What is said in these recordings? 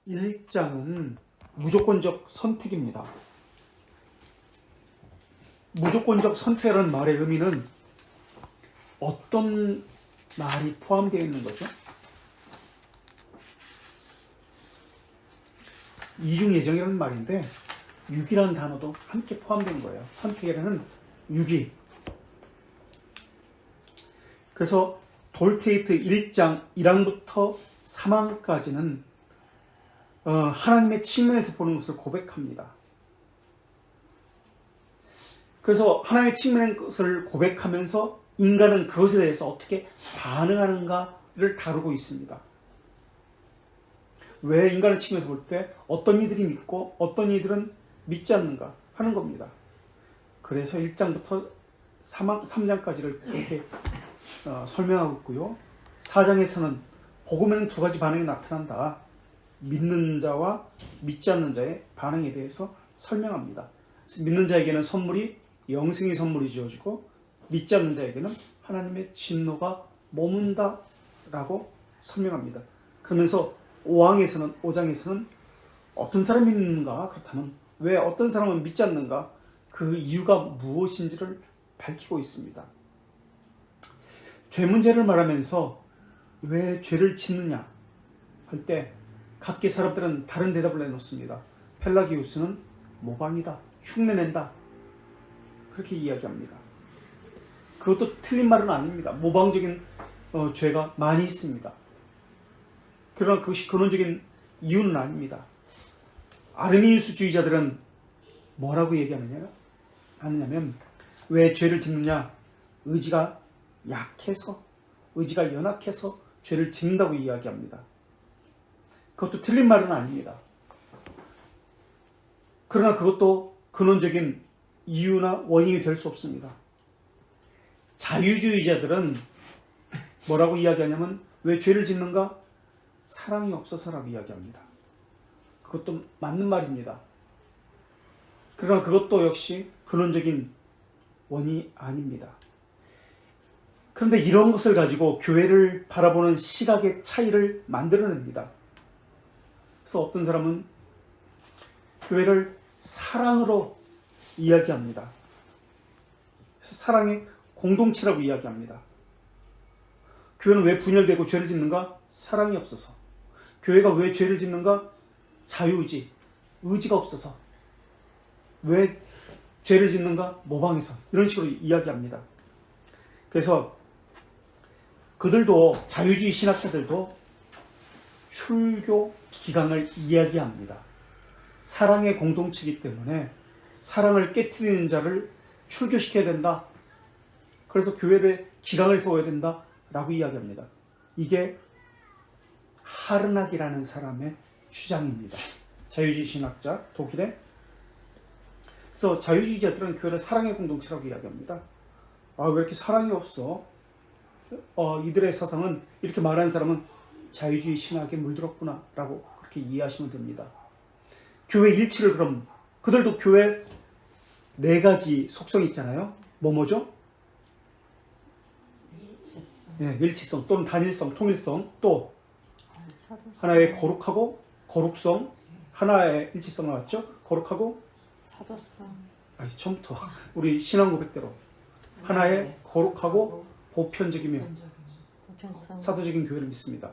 1장은 무조건적 선택입니다. 무조건적 선택이라는 말의 의미는 어떤 말이 포함되어 있는 거죠? 이중예정이라는 말인데 유기라는 단어도 함께 포함된 거예요. 선택이라는 유기. 그래서 돌테이트 1장 1항부터 3항까지는 하나님의 측면에서 보는 것을 고백합니다. 그래서 하나님의 측면의 것을 고백하면서 인간은 그것에 대해서 어떻게 반응하는가를 다루고 있습니다. 왜 인간의 측면에서 볼 때 어떤 이들이 믿고 어떤 이들은 믿지 않는가 하는 겁니다. 그래서 1장부터 3장까지를 이렇게 설명하고 있고요. 4장에서는 복음에는 두 가지 반응이 나타난다. 믿는 자와 믿지 않는 자의 반응에 대해서 설명합니다. 믿는 자에게는 선물이 영생의 선물이 주어지고 믿지 않는 자에게는 하나님의 진노가 머문다라고 설명합니다. 그러면서 5장에서는 어떤 사람이 믿는가, 그렇다면 왜 어떤 사람은 믿지 않는가, 그 이유가 무엇인지를 밝히고 있습니다. 죄 문제를 말하면서 왜 죄를 짓느냐 할 때 각기 사람들은 다른 대답을 내놓습니다. 펠라기우스는 모방이다, 흉내낸다, 그렇게 이야기합니다. 그것도 틀린 말은 아닙니다. 모방적인 죄가 많이 있습니다. 그러나 그것이 근원적인 이유는 아닙니다. 아르미우스주의자들은 뭐라고 얘기하느냐면 왜 죄를 짓느냐, 의지가 약해서, 의지가 연약해서 죄를 짓는다고 이야기합니다. 그것도 틀린 말은 아닙니다. 그러나 그것도 근원적인 이유나 원인이 될 수 없습니다. 자유주의자들은 뭐라고 이야기하냐면 왜 죄를 짓는가? 사랑이 없어서라고 이야기합니다. 그것도 맞는 말입니다. 그러나 그것도 역시 근원적인 원인이 아닙니다. 그런데 이런 것을 가지고 교회를 바라보는 시각의 차이를 만들어냅니다. 그래서 어떤 사람은 교회를 사랑으로 이야기합니다. 사랑의 공동체라고 이야기합니다. 교회는 왜 분열되고 죄를 짓는가? 사랑이 없어서. 교회가 왜 죄를 짓는가? 자유의지, 의지가 없어서. 왜 죄를 짓는가? 모방해서. 이런 식으로 이야기합니다. 그래서 그들도, 자유주의 신학자들도 출교 기강을 이야기합니다. 사랑의 공동체이기 때문에 사랑을 깨트리는 자를 출교시켜야 된다. 그래서 교회를 기강을 세워야 된다 라고 이야기합니다. 이게 하르낙이라는 사람의 주장입니다. 자유주의 신학자, 독일의. 그래서 자유주의자들은 교회를 사랑의 공동체라고 이야기합니다. 왜 이렇게 사랑이 없어? 이들의 사상은, 이렇게 말하는 사람은 자유주의 신학에 물들었구나 라고 그렇게 이해하시면 됩니다. 교회 일치를 그럼, 그들도 교회 4가지 속성이 있잖아요. 뭐죠? 일치성 또는 단일성, 통일성, 또 하나의 거룩하고 거룩성, 하나의 일치성 나왔죠? 거룩하고 사도성. 처음부터 우리 신앙 고백대로 하나의 거룩하고 보편적이며 사도적인 교회를 믿습니다.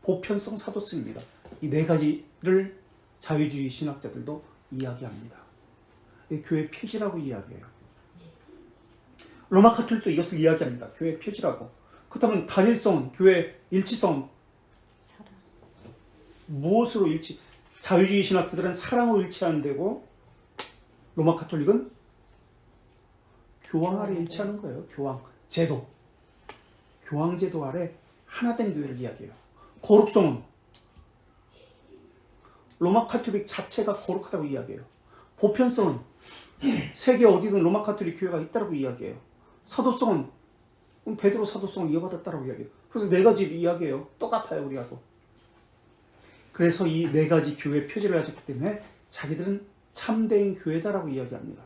보편성, 사도성입니다. 이 4가지를 자유주의 신학자들도 이야기합니다. 교회 표지라고 이야기해요. 로마 카톨릭도 이것을 이야기합니다. 교회 표지라고. 그렇다면 단일성은, 교회 일치성, 무엇으로 일치? 자유주의 신학자들은 사랑으로 일치하는 데고 로마 카톨릭은 교황 아래 일치하는 거예요. 교황 제도, 교황 제도 아래 하나된 교회를 이야기해요. 거룩성은 로마 카톨릭 자체가 거룩하다고 이야기해요. 보편성은 세계 어디든 로마 카톨릭 교회가 있다고 이야기해요. 사도성은 베드로 사도성을 이어받았다고 이야기해요. 그래서 4가지를 이야기해요. 똑같아요, 우리하고. 그래서 이 4가지 교회 표지를 가졌기 때문에 자기들은 참된 교회다라고 이야기합니다.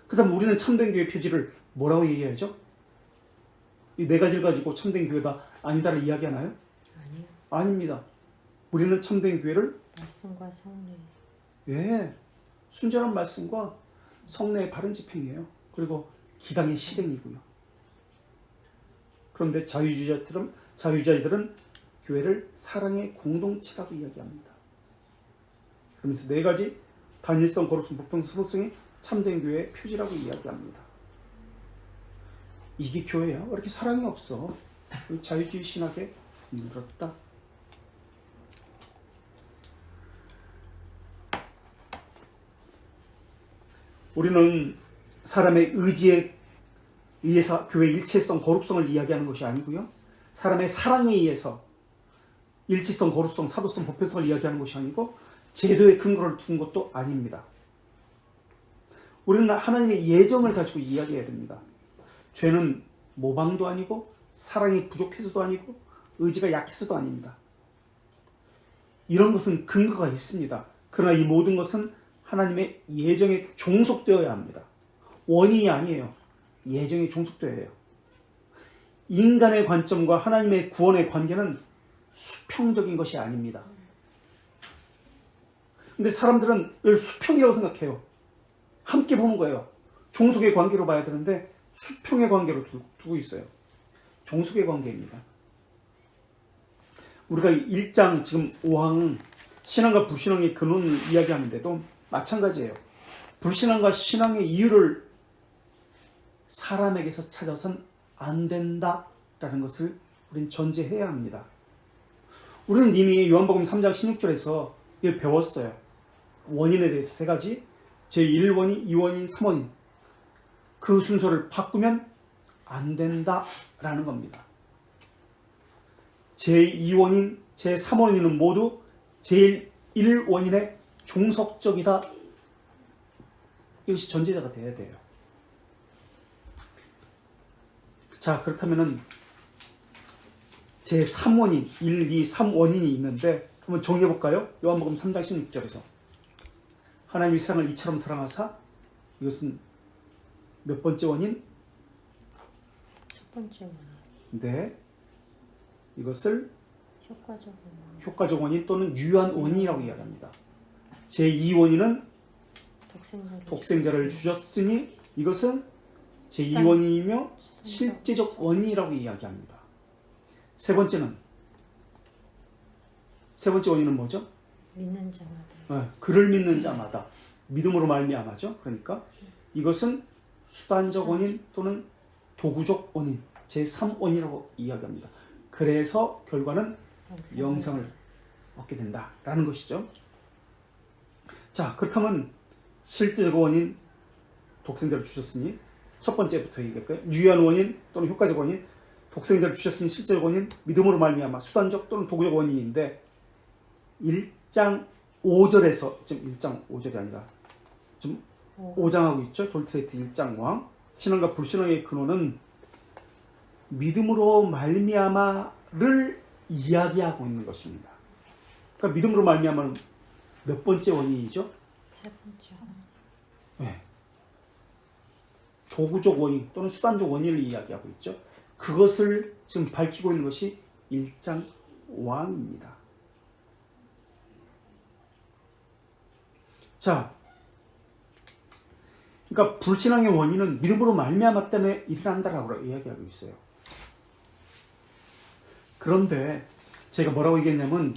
그 다음 우리는 참된 교회 표지를 뭐라고 얘기하죠? 이 4가지를 가지고 참된 교회다, 아니다를 이야기하나요? 아니요. 아닙니다. 우리는 참된 교회를 말씀과 성례. 예, 순전한 말씀과 성례의 바른 집행이에요. 그리고 기강의 실행이고요. 그런데 자유주의자들은 교회를 사랑의 공동체라고 이야기합니다. 그러면서 네 가지 단일성, 거룩성, 보편성, 서로성이 참된 교회의 표지라고 이야기합니다. 이게 교회야? 왜 이렇게 사랑이 없어? 자유주의 신학에 물었다. 우리는 사람의 의지에 의해서 교회의 일체성, 거룩성을 이야기하는 것이 아니고요. 사람의 사랑에 의해서 일치성, 거룩성, 사도성, 보편성을 이야기하는 것이 아니고 제도의 근거를 둔 것도 아닙니다. 우리는 하나님의 예정을 가지고 이야기해야 됩니다. 죄는 모방도 아니고 사랑이 부족해서도 아니고 의지가 약해서도 아닙니다. 이런 것은 근거가 있습니다. 그러나 이 모든 것은 하나님의 예정에 종속되어야 합니다. 원인이 아니에요. 예정에 종속되어야 해요. 인간의 관점과 하나님의 구원의 관계는 수평적인 것이 아닙니다. 근데 사람들은 이걸 수평이라고 생각해요. 함께 보는 거예요. 종속의 관계로 봐야 되는데 수평의 관계로 두고 있어요. 종속의 관계입니다. 우리가 1장 지금 5항 신앙과 불신앙의 근원을 이야기하는데도 마찬가지예요. 불신앙과 신앙의 이유를 사람에게서 찾아선 안 된다라는 것을 우리는 전제해야 합니다. 우리는 이미 요한복음 3장 16절에서 이걸 배웠어요. 원인에 대해서 세 가지. 제1원인, 2원인, 3원인. 그 순서를 바꾸면 안 된다라는 겁니다. 제2원인, 제3원인은 모두 제1원인의 종속적이다. 이것이 전제자가 돼야 돼요. 자, 그렇다면은 제3원인, 1, 2, 3원인이 있는데 한번 정리해볼까요? 요한복음 3장 16절에서 하나님이 세상을 이처럼 사랑하사, 이것은 몇 번째 원인? 첫 번째 원인. 네. 이것을 효과적 원인 또는 유한 원인이라고 이야기합니다. 제2원인은 독생자를 주셨으니 이것은 제2원인이며 실제적 원인이라고 이야기합니다. 세 번째 원인은 뭐죠? 믿는 자마다. 그를 믿는 자마다. 믿음으로 말미암아죠. 그러니까 이것은 수단적 원인 또는 도구적 원인, 제3원이라고 이야기합니다. 그래서 결과는 영생을 얻게 된다라는 것이죠. 자, 그렇다면 실제적 원인, 독생자를 주셨으니 첫 번째부터 얘기할까요? 유한 원인 또는 효과적 원인, 독생자를 주셨으니 실제적 원인, 믿음으로 말미암아 수단적 또는 도구적 원인인데 1장 5절에서 지금 1장 5절이 아니라 지금 5장하고 있죠. 돌트레이트 1장 5항 신앙과 불신앙의 근원은 믿음으로 말미암아를 이야기하고 있는 것입니다. 그러니까 믿음으로 말미암아는 몇 번째 원인이죠? 세 번째 원인. 네. 도구적 원인 또는 수단적 원인을 이야기하고 있죠. 그것을 지금 밝히고 있는 것이 1장 5항입니다. 자, 그러니까 불신앙의 원인은 믿음으로 말미암아 때문에 일어난다라고 이야기하고 있어요. 그런데 제가 뭐라고 얘기했냐면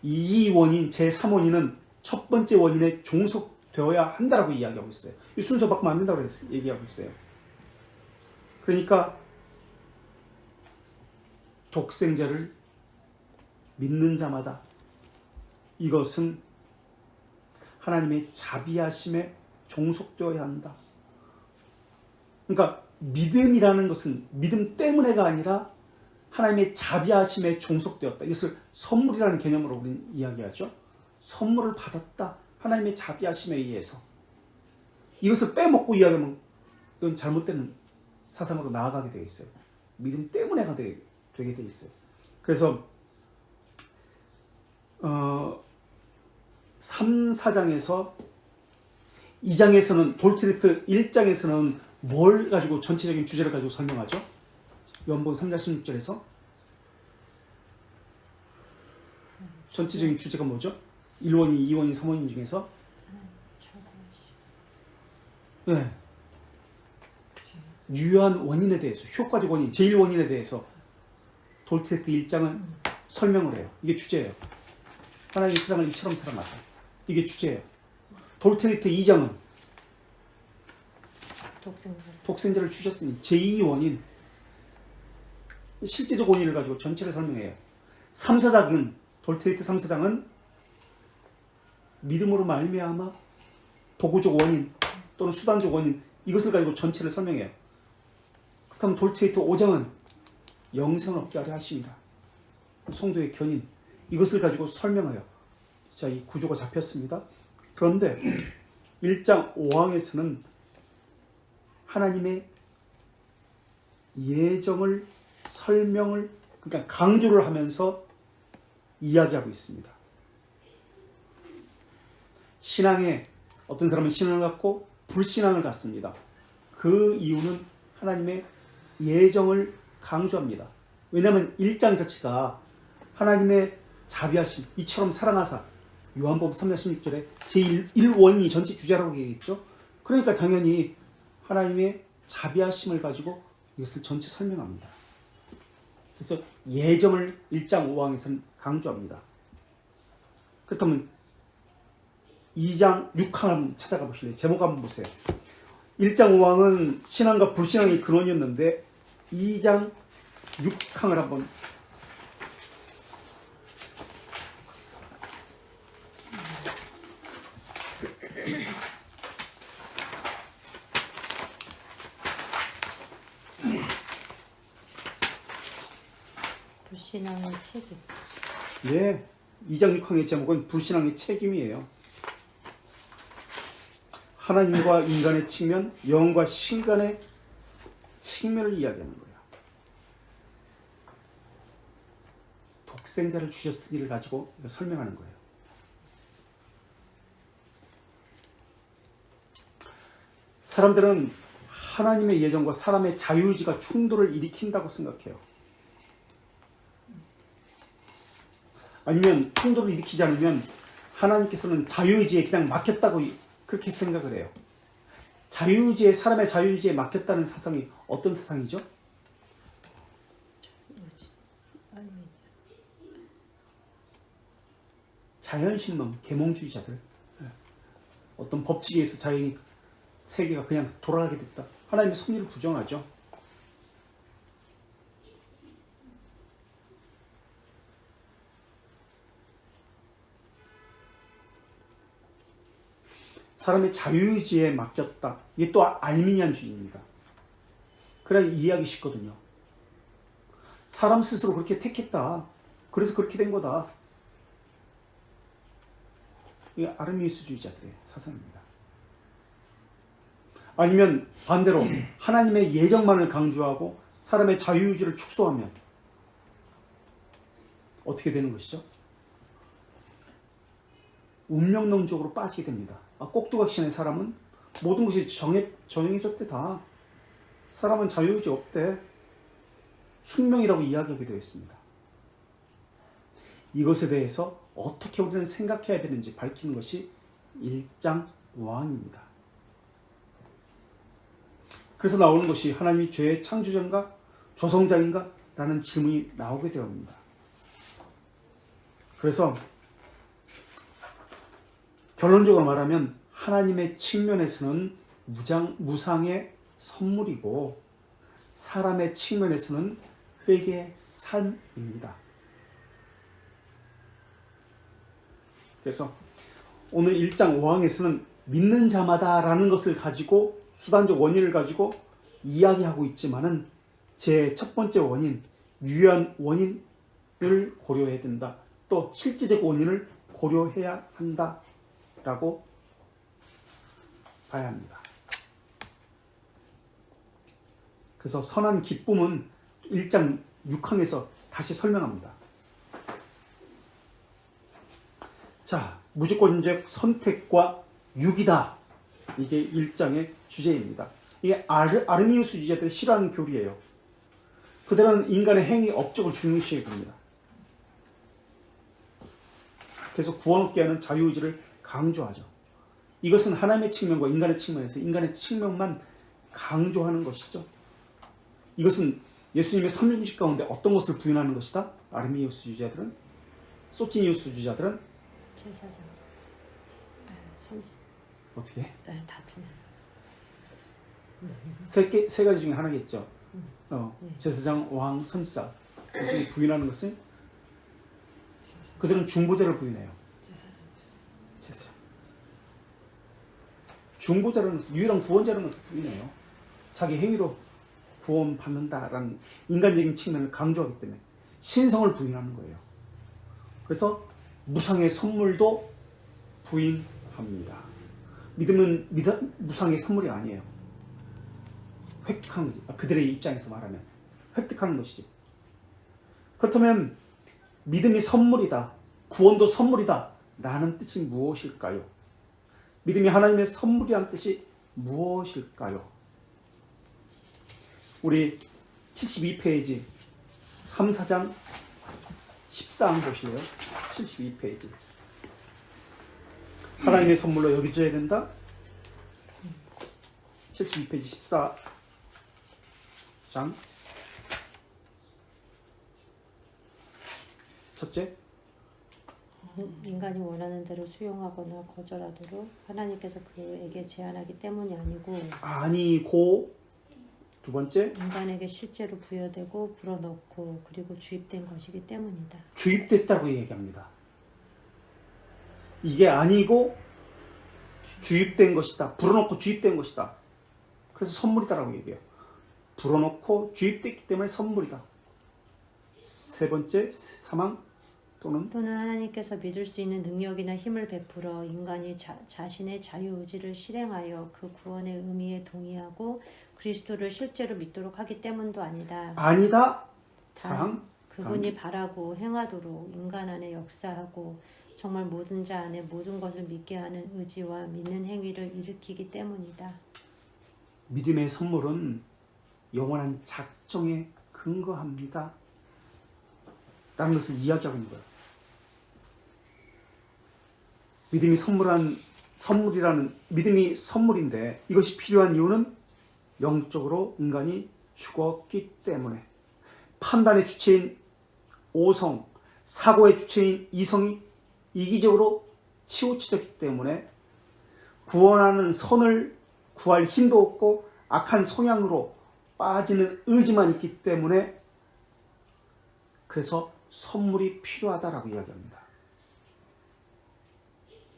이 원인, 제3원인은 첫 번째 원인에 종속되어야 한다라고 이야기하고 있어요. 이 순서 바꾸면 안 된다고 얘기하고 있어요. 그러니까 독생자를 믿는 자마다 이것은 하나님의 자비하심에 종속되어야 한다. 그러니까 믿음이라는 것은 믿음 때문에가 아니라 하나님의 자비하심에 종속되었다. 이것을 선물이라는 개념으로 우리는 이야기하죠. 선물을 받았다. 하나님의 자비하심에 의해서. 이것을 빼먹고 이야기하면 이건 잘못된 사상으로 나아가게 되어 있어요. 믿음 때문에가 되게 되어 있어요. 그래서 3, 4장에서 2장에서는 돌트리트 1장에서는 뭘 가지고 전체적인 주제를 가지고 설명하죠? 요한복음 3장 16절에서 전체적인 주제가 뭐죠? 1원이, 2원이, 3원인 중에서 네. 유효한 원인에 대해서, 효과적 원인, 제1원인에 대해서 돌트레이트 1장은 설명을 해요. 이게 주제예요. 하나님이 세상을 이처럼 사랑하사. 이게 주제예요. 돌트레이트 2장은 독생자를 주셨으니 제2원인, 실제적 원인을 가지고 전체를 설명해요. 3, 4장은 돌트레이트 3, 4장은 믿음으로 말미암아 도구적 원인 또는 수단적 원인, 이것을 가지고 전체를 설명해요. 그렇다면 돌트레이트 5장은 영생을 얻게 하려 하십니다. 성도의 견인, 이것을 가지고 설명해요. 자, 이 구조가 잡혔습니다. 그런데 1장 5항에서는 하나님의 예정을 설명을, 그러니까 강조를 하면서 이야기하고 있습니다. 신앙에, 어떤 사람은 신앙을 갖고 불신앙을 갖습니다. 그 이유는 하나님의 예정을 강조합니다. 왜냐하면 1장 자체가 하나님의 자비하심, 이처럼 사랑하사, 요한복음 3장 16절에 제1원이 전체 주제라고 얘기했죠. 그러니까 당연히 하나님의 자비하심을 가지고 이것을 전체 설명합니다. 그래서 예정을 1장 5항에서는 강조합니다. 그렇다면 2장 6항을 한번 찾아가 보실래요? 제목 한번 보세요. 1장 5항은 신앙과 불신앙의 근원이었는데 2장 6항을 한번 불신앙의 책임. 네, 2장 6항의 제목은 불신앙의 책임이에요. 하나님과 인간의 측면, 영과 신간의 측면을 이야기하는 거예요. 독생자를 주셨으니를 가지고 설명하는 거예요. 사람들은 하나님의 예정과 사람의 자유의지가 충돌을 일으킨다고 생각해요. 아니면 충돌을 일으키지 않으면 하나님께서는 자유의지에 그냥 맡겼다고 그렇게 생각을 해요. 자유의지에, 사람의 자유의지에 맡겼다는 사상이 어떤 사상이죠? 자연신론, 계몽주의자들. 어떤 법칙에 의해서 자연이, 세계가 그냥 돌아가게 됐다. 하나님의 섭리를 부정하죠. 사람의 자유의지에 맡겼다. 이게 또 알미니안주의입니다. 그래야 이해하기 쉽거든요. 사람 스스로 그렇게 택했다. 그래서 그렇게 된 거다. 이게 아르미우스주의자들의 사상입니다. 아니면 반대로 하나님의 예정만을 강조하고 사람의 자유의지를 축소하면 어떻게 되는 것이죠? 운명론적으로 빠지게 됩니다. 꼭두각신의 사람은 모든 것이 정해졌대 다. 사람은 자유의지 없대. 숙명이라고 이야기하게 되어 있습니다. 이것에 대해서 어떻게 우리는 생각해야 되는지 밝히는 것이 1장 5항입니다. 그래서 나오는 것이 하나님이 죄의 창조자인가 조성자인가 라는 질문이 나오게 되옵니다. 그래서 결론적으로 말하면 하나님의 측면에서는 무상의 선물이고 사람의 측면에서는 회개의 삶입니다. 그래서 오늘 1장 5항에서는 믿는 자마다 라는 것을 가지고 수단적 원인을 가지고 이야기하고 있지만은 제 첫 번째 원인, 유효한 원인을 고려해야 된다. 또 실제적 원인을 고려해야 한다. 라고 봐야 합니다. 그래서 선한 기쁨은 1장 6항에서 다시 설명합니다. 자, 무조건적 선택과 유기다. 이게 1장의 주제입니다. 이게 아르미우스주의자들이 싫어하는 교리예요. 그들은 인간의 행위 업적을 중요시해 봅니다. 그래서 구원 얻게 하는 자유의지를 강조하죠. 이것은 하나님의 측면과 인간의 측면에서 인간의 측면만 강조하는 것이죠. 이것은 예수님의 삼중직 가운데 어떤 것을 부인하는 것이다? 아르미우스주의자들은, 소치니우스주의자들은 제사장. 선지. 어떻게 해? 다 틀렸어. 세 가지 중에 하나겠죠. 네. 제사장, 왕, 선지자. 그것을 부인하는 것은 그들은 중보자를 부인해요. 제사장. 중보자라는 것은 유일한 구원자라는 것을 부인해요. 자기 행위로 구원받는다라는 인간적인 측면을 강조하기 때문에 신성을 부인하는 거예요. 그래서 무상의 선물도 부인합니다. 믿음은 무상의 선물이 아니에요. 획득하는 거지. 그들의 입장에서 말하면 획득하는 것이지. 그렇다면 믿음이 선물이다, 구원도 선물이다 라는 뜻이 무엇일까요? 믿음이 하나님의 선물이라는 뜻이 무엇일까요? 우리 72페이지 3, 4장 14장 보실래요? 72페이지. 하나님의 선물로 여겨져야 된다. 72페이지 14장 첫째, 인간이 원하는 대로 수용하거나 거절하도록 하나님께서 그에게 제한하기 때문이 아니고 두 번째, 인간에게 실제로 부여되고 불어넣고 그리고 주입된 것이기 때문이다. 주입됐다고 얘기합니다. 이게 아니고 주입된 것이다. 불어넣고 주입된 것이다. 그래서 선물이다라고 얘기해요. 불어넣고 주입됐기 때문에 선물이다. 세 번째, 사망 또는 하나님께서 믿을 수 있는 능력이나 힘을 베풀어 인간이 자신의 자유의지를 실행하여 그 구원의 의미에 동의하고 그리스도를 실제로 믿도록 하기 때문도 아니다. 아니다. 사항 그분이 바라고 행하도록 인간 안에 역사하고 정말 모든 자 안에 모든 것을 믿게 하는 의지와 믿는 행위를 일으키기 때문이다. 믿음의 선물은 영원한 작정에 근거합니다. 라는 것을 이야기하고 있는 거예요. 믿음이 믿음이 선물인데 이것이 필요한 이유는 영적으로 인간이 죽었기 때문에 판단의 주체인 오성, 사고의 주체인 이성이 이기적으로 치우쳐졌기 때문에 구원하는 선을 구할 힘도 없고 악한 성향으로 빠지는 의지만 있기 때문에 그래서 선물이 필요하다라고 이야기합니다.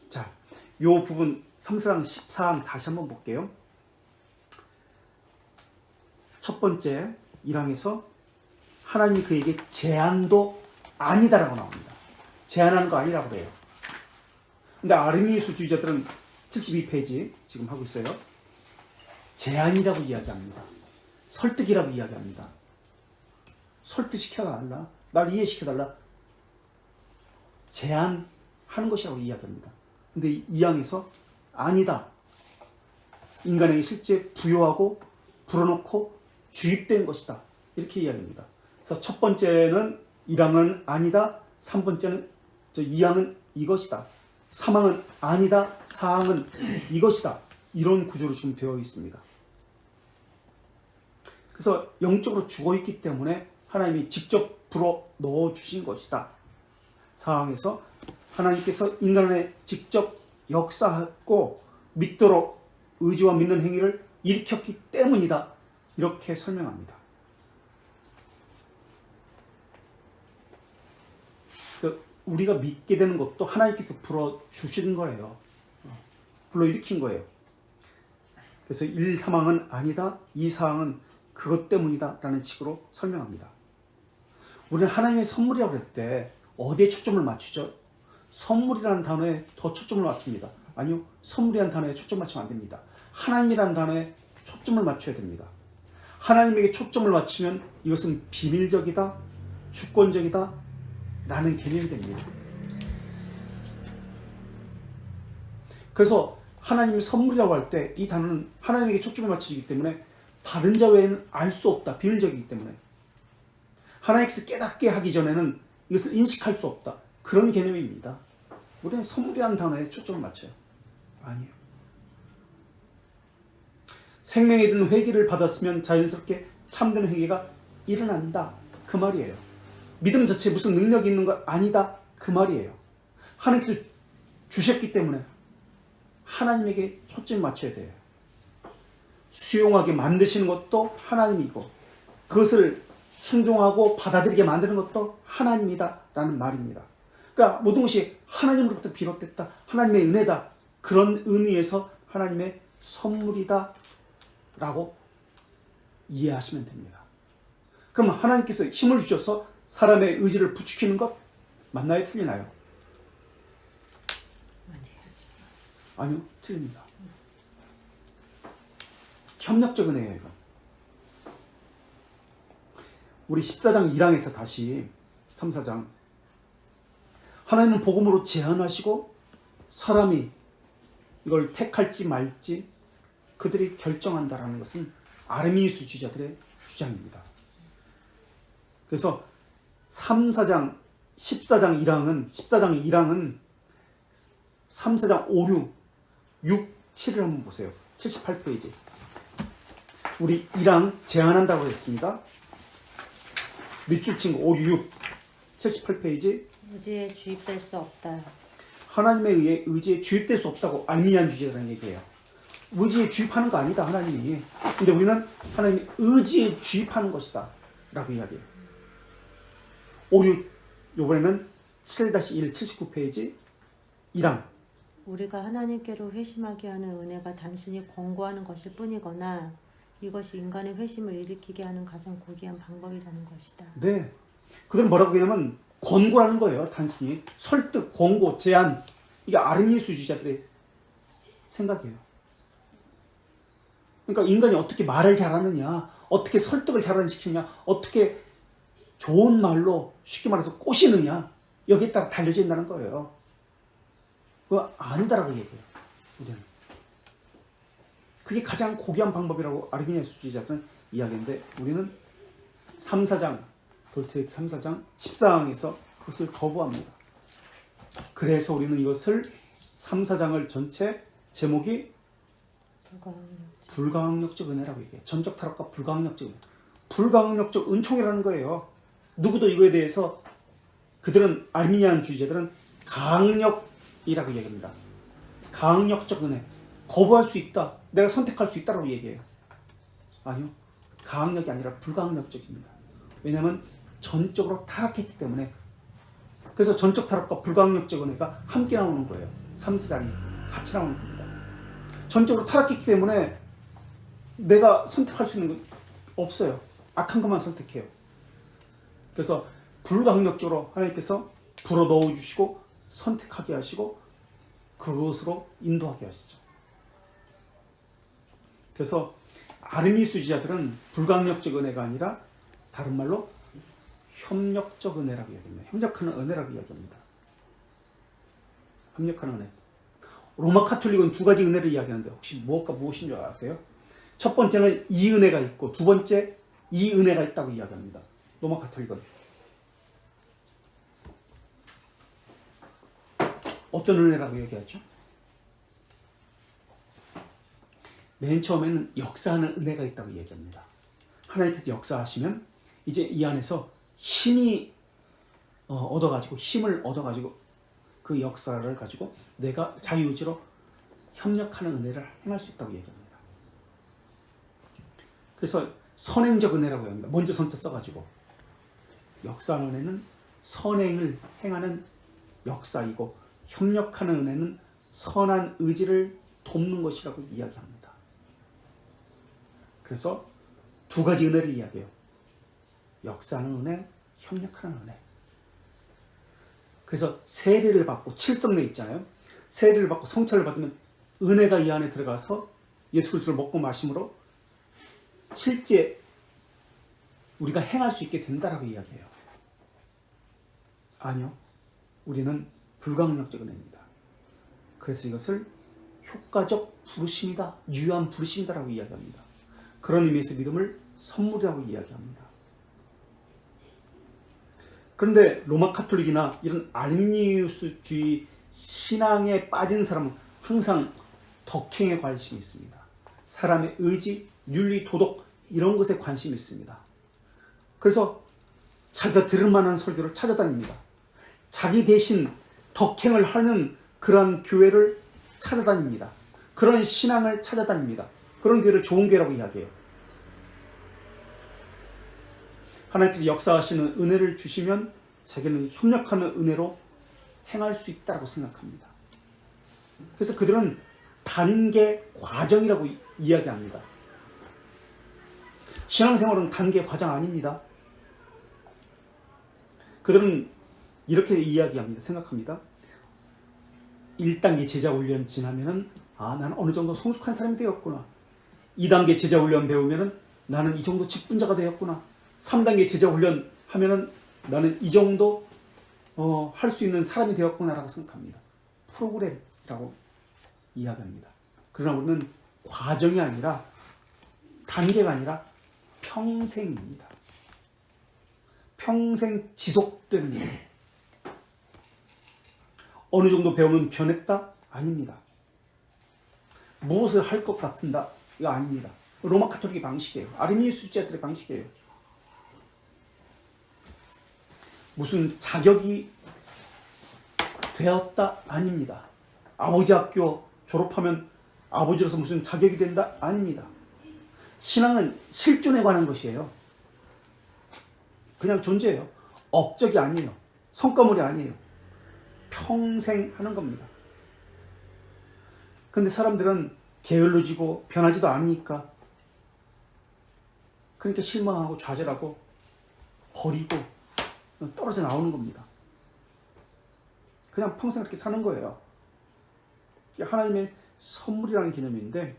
자, 이 부분 3장 14장 다시 한번 볼게요. 첫 번째 1항에서 하나님이 그에게 제한도 아니다라고 나옵니다. 제한하는 거 아니라고 그래요. 근데 아르미우스주의자들은 72페이지 지금 하고 있어요. 제한이라고 이야기합니다. 설득이라고 이야기합니다. 설득시켜달라. 날 이해시켜달라. 제한하는 것이라고 이야기합니다. 근데 이 2항에서 아니다. 인간에게 실제 부여하고 불어넣고 주입된 것이다. 이렇게 이야기합니다. 그래서 첫 번째는 1항은 아니다. 3번째는 2항은 이것이다. 3항은 아니다. 4항은 이것이다. 이런 구조로 지금 되어 있습니다. 그래서 영적으로 죽어있기 때문에 하나님이 직접 불어 넣어주신 것이다. 4항에서 하나님께서 인간에 직접 역사하고 믿도록 의지와 믿는 행위를 일으켰기 때문이다. 이렇게 설명합니다. 우리가 믿게 되는 것도 하나님께서 불어주신 거예요. 불러일으킨 거예요. 그래서 1, 3항은 아니다. 2, 4항은 그것 때문이다. 라는 식으로 설명합니다. 우리는 하나님의 선물이라고 할 때 어디에 초점을 맞추죠? 선물이라는 단어에 더 초점을 맞춥니다. 아니요. 선물이라는 단어에 초점 맞추면 안 됩니다. 하나님이라는 단어에 초점을 맞춰야 됩니다. 하나님에게 초점을 맞추면 이것은 비밀적이다, 주권적이다 라는 개념이 됩니다. 그래서 하나님의 선물이라고 할 때 이 단어는 하나님에게 초점을 맞추기 때문에 다른 자 외에는 알 수 없다. 비밀적이기 때문에 하나님께서 깨닫게 하기 전에는 이것을 인식할 수 없다. 그런 개념입니다. 우리는 선물이라는 단어에 초점을 맞춰요. 아니에요. 생명에 이르는 회개를 받았으면 자연스럽게 참된 회개가 일어난다. 그 말이에요. 믿음 자체에 무슨 능력이 있는 것 아니다. 그 말이에요. 하나님께서 주셨기 때문에 하나님에게 초점을 맞춰야 돼요. 수용하게 만드시는 것도 하나님이고 그것을 순종하고 받아들이게 만드는 것도 하나님이다 라는 말입니다. 그러니까 모든 것이 하나님으로부터 비롯됐다. 하나님의 은혜다. 그런 의미에서 하나님의 선물이다 라고 이해하시면 됩니다. 그럼 하나님께서 힘을 주셔서 사람의 의지를 부추기는 것 맞나요? 틀리나요? 아니요. 틀립니다. 협력적 은혜예요. 이거. 우리 14장 1항에서 다시 3, 4장 하나님은 복음으로 제안하시고 사람이 이걸 택할지 말지 그들이 결정한다라는 것은 아르미니스 주의자들의 주장입니다. 그래서 3, 4장 14장 1항은 3, 4장 5, 6, 7을 한번 보세요. 78페이지. 우리 1항 제안한다고 했습니다. 밑줄 친구 5, 6, 78페이지. 의지에 주입될 수 없다. 하나님에 의해 의지에 주입될 수 없다고 알미니안 주의자라는 얘기예요. 의지에 주입하는 거 아니다 하나님이. 근데 우리는 하나님이 의지에 주입하는 것이다 라고 이야기해요. 5, 6 이번에는 7-1 79페이지 1항. 우리가 하나님께로 회심하게 하는 은혜가 단순히 권고하는 것일 뿐이거나 이것이 인간의 회심을 일으키게 하는 가장 고귀한 방법이라는 것이다. 네. 그들은 뭐라고 하냐면 권고라는 거예요. 단순히 설득, 권고, 제안. 이게 아르미니스주의자들의 생각이에요. 그러니까 인간이 어떻게 말을 잘하느냐, 어떻게 설득을 잘시키느냐, 어떻게 좋은 말로 쉽게 말해서 꼬시느냐 여기에 따라 달려져 있다는 거예요. 그거 아니다라고 얘기해요. 우리는. 그게 가장 고귀한 방법이라고 아르미니스주의자들은 이야기인데 우리는 3, 4장 돌트레이트 3, 4장 14항에서 그것을 거부합니다. 그래서 우리는 이것을 3, 4장을 전체 제목이 불가항력적 은혜라고 얘기해요. 전적 타락과 불가항력적 은혜. 불가항력적 은총이라는 거예요. 누구도 이거에 대해서 그들은 아르미니안 주의자들은 가항력이라고 얘기합니다. 가항력적 은혜. 거부할 수 있다. 내가 선택할 수 있다라고 얘기해요. 아니요. 가항력이 아니라 불가항력적입니다. 왜냐하면 전적으로 타락했기 때문에. 그래서 전적 타락과 불가항력적 은혜가 함께 나오는 거예요. 3, 4장이 같이 나오는 겁니다. 전적으로 타락했기 때문에 내가 선택할 수 있는 건 없어요. 악한 것만 선택해요. 그래서 불가항력적으로 하나님께서 불어 넣어주시고 선택하게 하시고 그것으로 인도하게 하시죠. 그래서 아르미니스주의자들은 불가항력적 은혜가 아니라 다른 말로 협력적 은혜라고 이야기합니다. 협력하는 은혜라고 이야기합니다. 협력하는 은혜. 로마 카톨릭은 두 가지 은혜를 이야기하는데 혹시 무엇과 무엇인 줄 아세요? 첫 번째는 이 은혜가 있고 두 번째 이 은혜가 있다고 이야기합니다. 로마 카톨릭은. 어떤 은혜라고 얘기하죠? 맨 처음에는 역사하는 은혜가 있다고 얘기합니다. 하나님께서 역사하시면 이제 이 안에서 힘이 얻어가지고 힘을 얻어가지고 그 역사를 가지고 내가 자유의지로 협력하는 은혜를 행할 수 있다고 얘기합니다. 그래서 선행적 은혜라고 합니다. 먼저 선자 써가지고 역사하는 은혜는 선행을 행하는 역사이고 협력하는 은혜는 선한 의지를 돕는 것이라고 이야기합니다. 그래서 두 가지 은혜를 이야기해요. 역사하는 은혜, 협력하는 은혜. 그래서 세례를 받고 칠성례 있잖아요. 세례를 받고 성찰을 받으면 은혜가 이 안에 들어가서 예수 그리스도를 먹고 마심으로 실제 우리가 행할 수 있게 된다라고 이야기해요. 아니요. 우리는 불가항력적 은혜입니다. 그래서 이것을 효과적 부르심이다, 유효한 부르심이다라고 이야기합니다. 그런 의미에서 믿음을 선물이라고 이야기합니다. 그런데 로마 카톨릭이나 이런 아르미니우스주의 신앙에 빠진 사람은 항상 덕행에 관심이 있습니다. 사람의 의지, 윤리, 도덕 이런 것에 관심이 있습니다. 그래서 자기가 들을 만한 설교를 찾아다닙니다. 자기 대신 덕행을 하는 그런 교회를 찾아다닙니다. 그런 신앙을 찾아다닙니다. 그런 교회를 좋은 교회라고 이야기해요. 하나님께서 역사하시는 은혜를 주시면 자기는 협력하는 은혜로 행할 수 있다고 생각합니다. 그래서 그들은 단계 과정이라고 이야기합니다. 신앙생활은 단계 과정 아닙니다. 그들은 이렇게 이야기합니다. 생각합니다. 1단계 제자 훈련 지나면은 나는 어느 정도 성숙한 사람이 되었구나. 2단계 제자 훈련 배우면은 나는 이 정도 직분자가 되었구나. 3단계 제자 훈련 하면은 나는 이 정도 할 수 있는 사람이 되었구나라고 생각합니다. 프로그램이라고 이야기합니다. 그러나 우리는 과정이 아니라 단계가 아니라 평생입니다. 평생 지속되는 일. 어느 정도 배우면 변했다? 아닙니다. 무엇을 할 것 같은다? 이거 아닙니다. 로마 카톨릭의 방식이에요. 아르미니우스주의자들의 방식이에요. 무슨 자격이 되었다? 아닙니다. 아버지 학교 졸업하면 아버지로서 무슨 자격이 된다? 아닙니다. 신앙은 실존에 관한 것이에요. 그냥 존재예요. 업적이 아니에요. 성과물이 아니에요. 평생 하는 겁니다. 근데 사람들은 게을러지고 변하지도 않으니까 그러니까 실망하고 좌절하고 버리고 떨어져 나오는 겁니다. 그냥 평생 그렇게 사는 거예요. 하나님의 선물이라는 개념인데,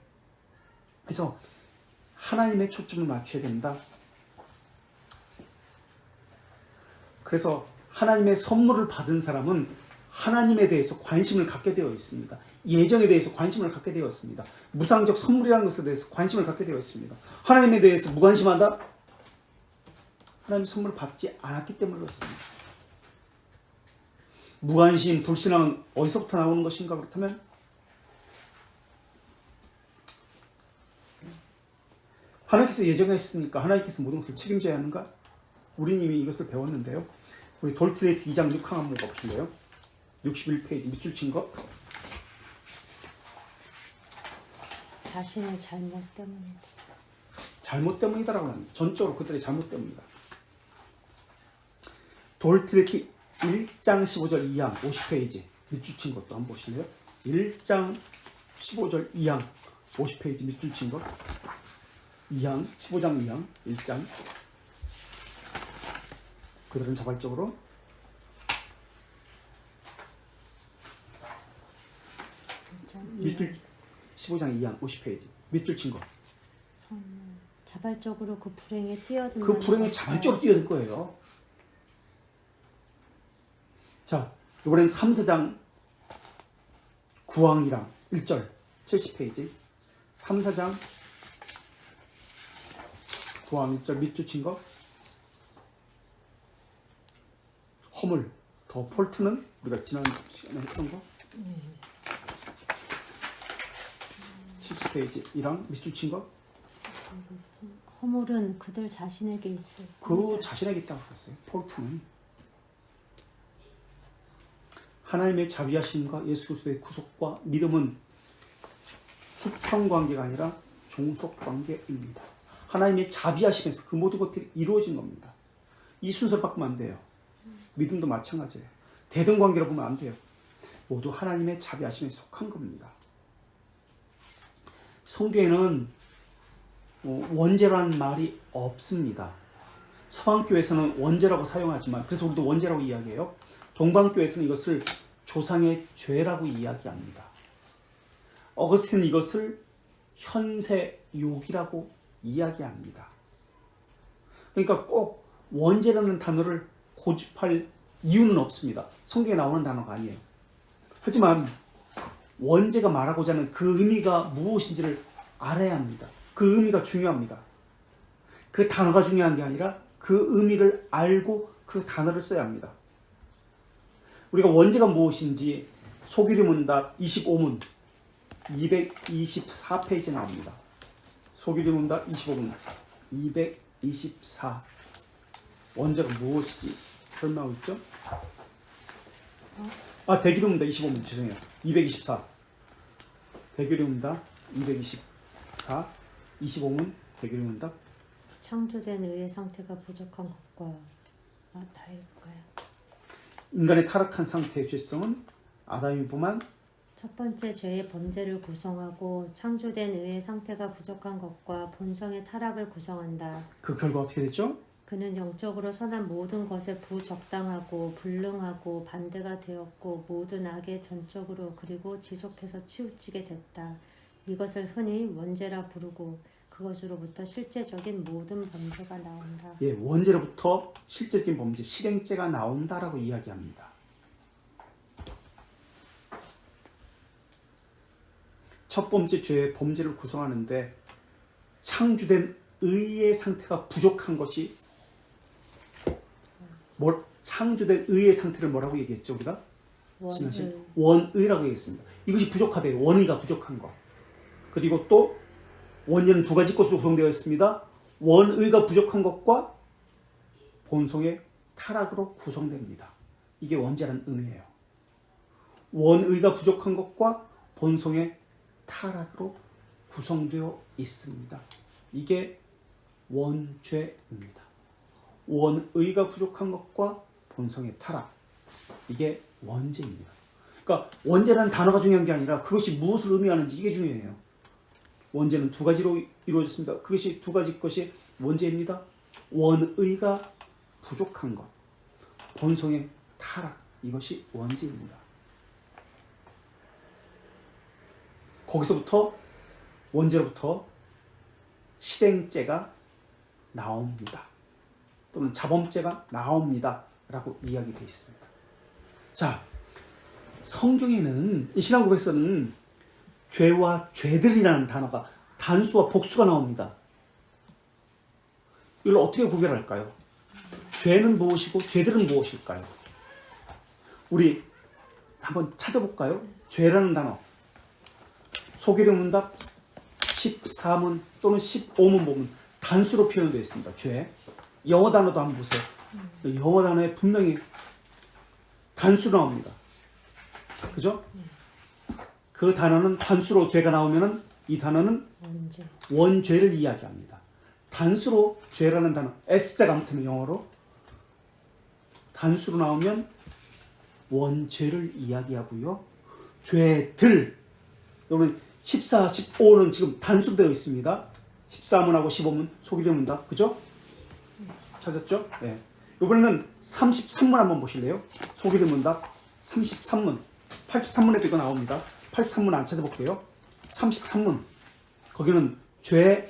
그래서 하나님의 초점을 맞춰야 된다. 그래서 하나님의 선물을 받은 사람은 하나님에 대해서 관심을 갖게 되어 있습니다. 예정에 대해서 관심을 갖게 되어 있습니다. 무상적 선물이라는 것에 대해서 관심을 갖게 되어 있습니다. 하나님에 대해서 무관심하다? 하나님의 선물을 받지 않았기 때문에 그렇습니다. 무관심, 불신앙은 어디서부터 나오는 것인가? 그렇다면 하나님께서 예정했으니까 하나님께서 모든 것을 책임져야 하는가? 우리는 이미 이것을 배웠는데요. 우리 돌트레이트 2장 6항 한번 보실래요? 61페이지 밑줄 친 거. 자신의 잘못 때문이다. 잘못 때문이다라고 합니다. 전적으로 그들의 잘못 때문이다. 돌트레이트 1장 15절 2항 50페이지 밑줄 친 것도 한번 보실래요? 1장 15절 2항 50페이지 밑줄 친 것. 2항 15장 2항 1장. 그들은 자발적으로 밑줄 15장 2항 50페이지 밑줄 친 거. 자발적으로 그 불행에 뛰어든 그 불행에 자발적으로 뛰어들 거예요. 자, 이번엔 3, 4장 9항이랑 1절 70페이지 3, 4장 9항 1절 밑줄 친 거. 허물, 더 폴트는 우리가 지난 시간에 했던 거. 70페이지 1항 밑줄 친 거. 허물은 그들 자신에게 있어. 그 자신에게 있다고 했어요. 폴트는 하나님의 자비하심과 예수 그리스도의 구속과 믿음은 수평 관계가 아니라 종속 관계입니다. 하나님의 자비하심에서 그 모든 것들이 이루어진 겁니다. 이 순서를 바꾸면 안 돼요. 믿음도 마찬가지예요. 대등 관계로 보면 안 돼요. 모두 하나님의 자비하심에 속한 겁니다. 성경에는 원죄라는 말이 없습니다. 서방교에서는 원죄라고 사용하지만, 그래서 우리도 원죄라고 이야기해요. 동방교에서는 이것을 조상의 죄라고 이야기합니다. 어거스틴은 이것을 현세욕이라고 이야기합니다. 그러니까 꼭 원죄라는 단어를 고집할 이유는 없습니다. 성경에 나오는 단어가 아니에요. 하지만 원죄가 말하고자 하는 그 의미가 무엇인지를 알아야 합니다. 그 의미가 중요합니다. 그 단어가 중요한 게 아니라 그 의미를 알고 그 단어를 써야 합니다. 우리가 원죄가 무엇인지 소규리 문답 25문 224페이지 나옵니다. 소규리 문답 25문 224. 원제가 무엇이지? 설명하고 있죠? 대규리 문답 25문 죄송해요. 224. 대규리 문답 224. 25문 대규리 문답. 창조된 의의 상태가 부족한 것과 다 읽을까요? 인간의 타락한 상태의 죄성은 아담이 범한 첫 번째 죄의 범죄를 구성하고 창조된 의의 상태가 부족한 것과 본성의 타락을 구성한다. 그 결과 어떻게 됐죠? 그는 영적으로 선한 모든 것에 부적당하고 불능하고 반대가 되었고 모든 악에 전적으로 그리고 지속해서 치우치게 됐다. 이것을 흔히 원죄라 부르고 그것으로부터 실제적인 모든 범죄가 나온다. 예, 원죄로부터 실제적인 범죄, 실행죄가 나온다라고 이야기합니다. 첫 번째 죄의 범죄를 구성하는데 창조된 의의 상태가 부족한 것이 창조된 의의 상태를 뭐라고 얘기했죠 우리가? 원의. 원의라고 얘기했습니다. 이것이 부족하대요. 원의가 부족한 것. 그리고 또 원죄는 두 가지 것으로 구성되어 있습니다. 원의가 부족한 것과 본성의 타락으로 구성됩니다. 이게 원죄라는 의미예요. 원의가 부족한 것과 본성의 타락으로 구성되어 있습니다. 이게 원죄입니다. 원의가 부족한 것과 본성의 타락. 이게 원죄입니다. 그러니까 원죄라는 단어가 중요한 게 아니라 그것이 무엇을 의미하는지 이게 중요해요. 원죄는 두 가지로 이루어졌습니다. 그것이 두 가지 것이 원죄입니다. 원의가 부족한 것, 본성의 타락. 이것이 원죄입니다. 거기서부터 원죄로부터 실행죄가 나옵니다. 또는 자범죄가 나옵니다. 라고 이야기되어 있습니다. 자, 성경에는 이 신앙고백서는 죄와 죄들이라는 단어가 단수와 복수가 나옵니다. 이걸 어떻게 구별할까요? 죄는 무엇이고 죄들은 무엇일까요? 우리 한번 찾아볼까요? 죄라는 단어. 소개령 문답 14문 또는 15문 보면 단수로 표현되어 있습니다. 죄. 영어 단어도 한번 보세요. 영어 단어에 분명히 단수로 나옵니다. 그죠? 그 단어는 단수로 죄가 나오면은 이 단어는 원죄를 이야기합니다. 단수로 죄라는 단어, S자가 붙으면 영어로 단수로 나오면 원죄를 이야기하고요. 죄들, 여러분 14, 15는 지금 단수로 되어 있습니다. 14문하고 15문 소개령 문답, 그죠? 찾았죠? 네. 이번에는 33문 한번 보실래요? 소개령 문답 33문. 83문에도 이거 나옵니다. 83문 안 찾아볼게요. 33문. 거기는 죄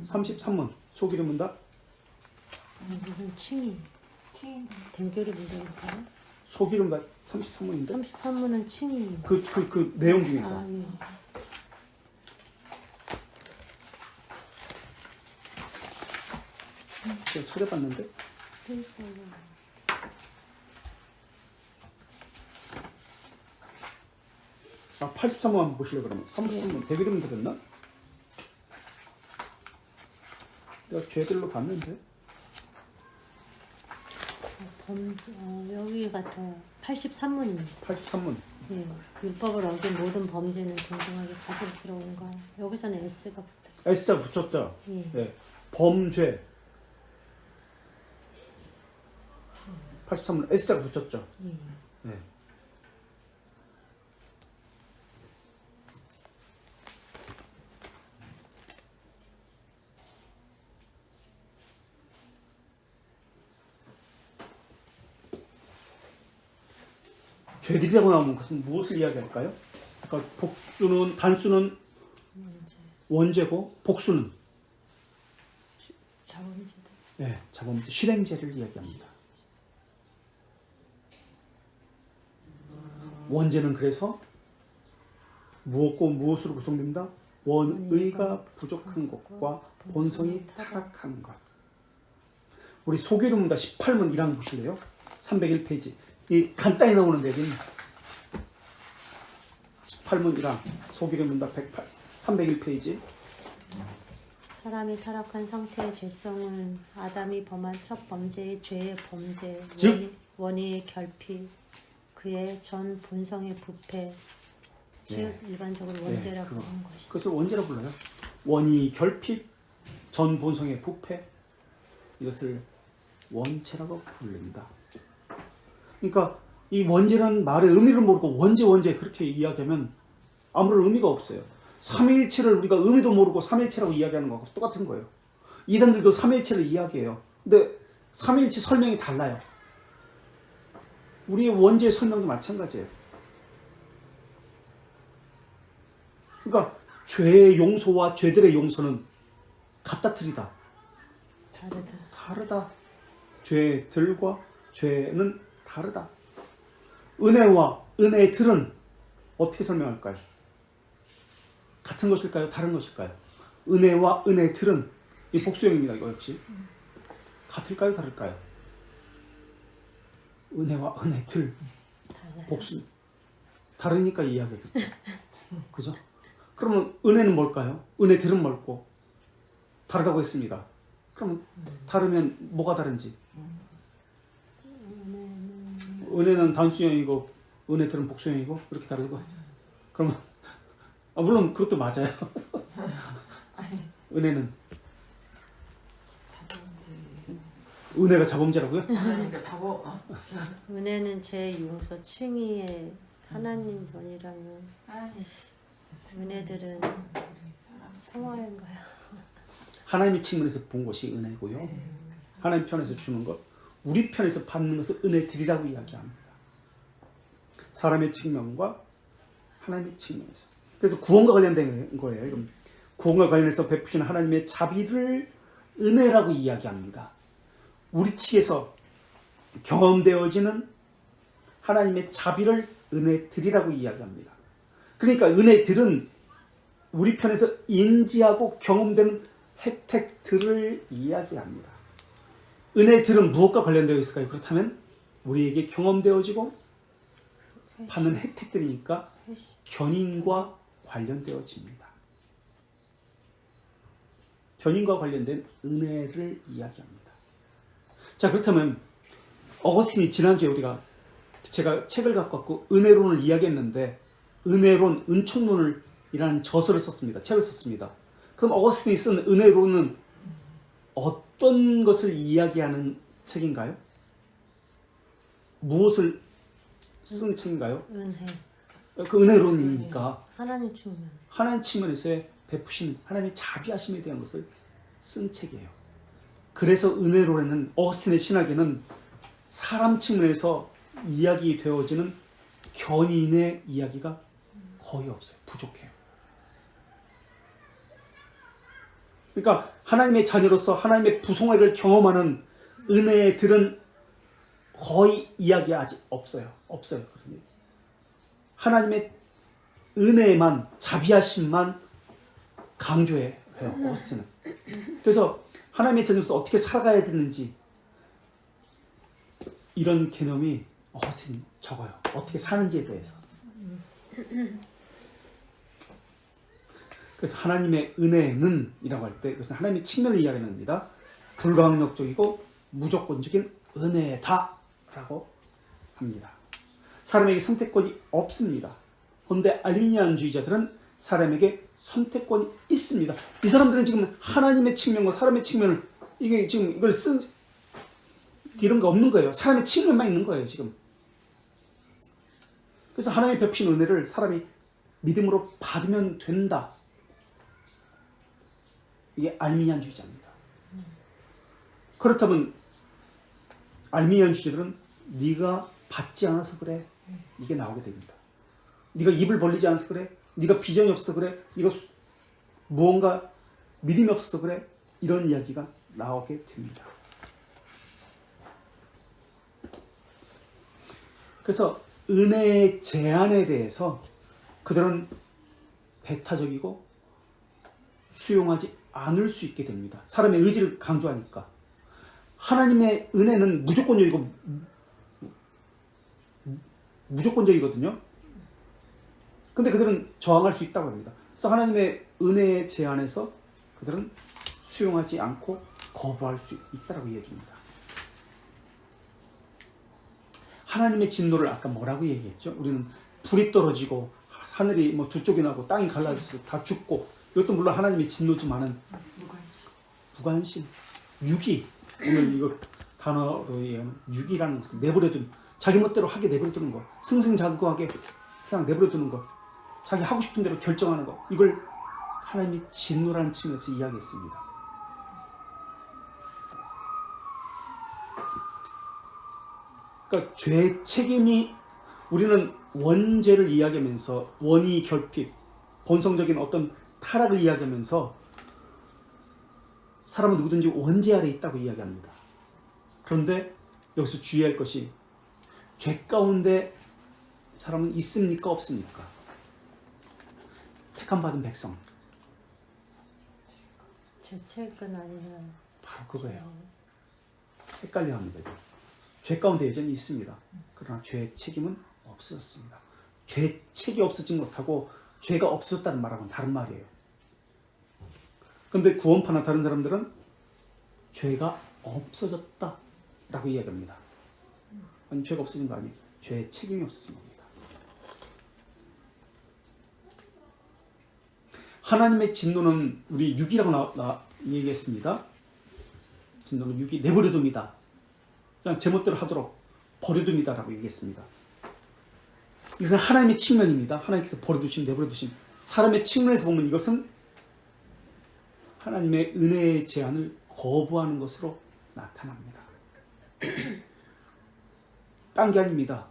33문. 소개령 문답. 이건 칭의. 대결이 문제일까요? 소개령 문답 33문인데. 33문은 칭의. 그 내용 중에서. 예. 제가 찾아봤는데. 아, 83문 한번 보실래요, 그러면? 33문. 대결이면 되겠나? 내가 죄들로 봤는데. 여기 같아요. 83문입니다. 83문. 예. 율법을 어긴 모든 범죄는 동등하게 가증스러운가. 여기서는 S가 붙어요. S자 붙였죠? 예. 네. 범죄. 83문 S자가 붙였죠? 예. 네. 죄들이라고 나오면 그것은 무엇을 이야기할까요? 그러니까 복수는, 단수는 원죄고 복수는 자범죄다. 네, 자범죄, 실행죄를 이야기합니다. 원죄는 그래서 무엇고 무엇으로 구성됩니다? 원의가 부족한 것과 본성이 타락한 것. 우리 소개문답 18문 1항 보실래요? 301페이지 이 간단히 나오는 대신 18문이랑 소기의 문답 301페이지. 사람이 타락한 상태의 죄성은 아담이 범한 첫 범죄의 죄의 범죄, 즉? 원의의 결핍, 그의 전 본성의 부패, 즉 네. 일반적으로 원죄라고 네, 하는 것이다. 그것을 원죄라고 불러요. 원의 결핍, 전 본성의 부패, 이것을 원죄라고 부릅니다. 그러니까 이 원죄라는 말의 의미를 모르고 원죄 그렇게 이야기하면 아무런 의미가 없어요. 삼위일체를 우리가 의미도 모르고 삼위일체라고 이야기하는 거하고 똑같은 거예요. 이단들도 삼위일체를 이야기해요. 근데 삼위일체 설명이 달라요. 우리의 원죄 설명도 마찬가지예요. 그러니까 죄의 용서와 죄들의 용서는 같다 틀리다. 다르다. 죄들과 죄는 다르다. 은혜와 은혜들은 어떻게 설명할까요? 같은 것일까요? 다른 것일까요? 은혜와 은혜들은 이 복수형입니다. 이거 역시 같을까요? 다를까요? 은혜와 은혜들 복수 다르니까 이야기하겠죠. 그죠? 그러면 은혜는 뭘까요? 은혜들은 뭘고? 다르다고 했습니다. 그러면 다르면 뭐가 다른지? 은혜는 단수형이고 은혜들은 복수형이고 이렇게 다르고 그러면 물론 그것도 맞아요. 은혜는 자본주의. 은혜가 자범죄라고요? 그러니까 은혜는 제 용서 칭의의 하나님 편이라면 하나님 은혜들은 성화인가요? 하나님의 측면에서 본 것이 은혜고요. 하나님 편에서 주는 것, 우리 편에서 받는 것을 은혜들이라고 이야기합니다. 사람의 측면과 하나님의 측면에서. 그래서 구원과 관련된 거예요. 이건 구원과 관련해서 베푸시는 하나님의 자비를 은혜라고 이야기합니다. 우리 측에서 경험되어지는 하나님의 자비를 은혜들이라고 이야기합니다. 그러니까 은혜들은 우리 편에서 인지하고 경험되는 혜택들을 이야기합니다. 은혜들은 무엇과 관련되어 있을까요? 그렇다면 우리에게 경험되어지고 받는 혜택들이니까 견인과 관련되어집니다. 견인과 관련된 은혜를 이야기합니다. 자, 그렇다면 어거스틴이 지난주에 제가 책을 갖고 왔고 은혜론을 이야기했는데 은혜론, 은총론이라는 저서를 썼습니다. 책을 썼습니다. 그럼 어거스틴이 쓴 은혜론은 어떤 것을 이야기하는 책인가요? 무엇을 쓴 책인가요? 은혜. 그 은혜론이니까 하나님 측면. 하나님 측면에서의 베푸신 하나님의 자비하심에 대한 것을 쓴 책이에요. 그래서 은혜론에는 어거스틴의 신학에는 사람 측면에서 이야기되어지는 견인의 이야기가 거의 없어요. 부족해요. 그러니까 하나님의 자녀로서 하나님의 부송회를 경험하는 은혜들은 거의 이야기하지 없어요. 하나님의 은혜만, 자비하심만 강조해요. 어거스틴은. 그래서 하나님의 자녀로서 어떻게 살아가야 되는지 이런 개념이 어거스틴 적어요. 어떻게 사는지에 대해서. 그래서 하나님의 은혜는 이라고 할 때 그것은 하나님의 측면을 이야기하는 겁니다. 불가항력적이고 무조건적인 은혜다라고 합니다. 사람에게 선택권이 없습니다. 그런데 알미니안주의자들은 사람에게 선택권이 있습니다. 이 사람들은 지금 하나님의 측면과 사람의 측면을 이게 지금 이걸 쓴 이런 거 없는 거예요. 사람의 측면만 있는 거예요, 지금. 그래서 하나님의 베푸신 은혜를 사람이 믿음으로 받으면 된다. 이게 알미니안주의자입니다. 그렇다면 알미니안주의자들은 네가 받지 않아서 그래. 이게 나오게 됩니다. 네가 입을 벌리지 않아서 그래. 네가 비전이 없어서 그래. 네가 무언가 믿음이 없어서 그래. 이런 이야기가 나오게 됩니다. 그래서 은혜의 제한에 대해서 그들은 배타적이고 수용하지 않을 수 있게 됩니다. 사람의 의지를 강조하니까. 하나님의 은혜는 무조건적이고 무조건적이거든요. 근데 그들은 저항할 수 있다고 합니다. 그래서 하나님의 은혜의 제한에서 그들은 수용하지 않고 거부할 수 있다고 얘기합니다. 하나님의 진노를 아까 뭐라고 얘기했죠? 우리는 불이 떨어지고 하늘이 뭐 두 쪽이 나고 땅이 갈라져서 다 죽고, 이것도 물론 하나님의 진노지만은 무관심, 유기, 오늘 이거 단어로 얘기하면 유기라는 것은 내버려두는, 자기 멋대로 하게 내버려두는 거, 승승장구하게 그냥 내버려두는 거, 자기 하고 싶은 대로 결정하는 거, 이걸 하나님의 진노라는 측면에서 이야기했습니다. 그러니까 죄의 책임이, 우리는 원죄를 이야기하면서 원의 결핍, 본성적인 어떤 타락을 이야기하면서 사람은 누구든지 원죄 아래 있다고 이야기합니다. 그런데 여기서 주의할 것이, 죄 가운데 사람은 있습니까 없습니까? 택함 받은 백성, 죄책은 아니면 바로 그거예요. 헷갈려 합니다. 죄 가운데 여전히 있습니다. 그러나 죄의 책임은 없어졌습니다. 죄 책이 없어진 것하고 죄가 없었다는 말하고는 다른 말이에요. 그런데 구원파나 다른 사람들은 죄가 없어졌다라고 이야기합니다. 아니, 죄가 없어진 거 아니에요. 죄의 책임이 없어진 겁니다. 하나님의 진노는, 우리 육이라고 얘기했습니다. 진노는 육이 내버려둡니다. 그냥 제멋대로 하도록 버려둡니다라고 얘기했습니다. 이것은 하나님의 측면입니다. 하나님께서 버려두신, 내버려두신. 사람의 측면에서 보면 이것은 하나님의 은혜의 제한을 거부하는 것으로 나타납니다. 딴 게 아닙니다.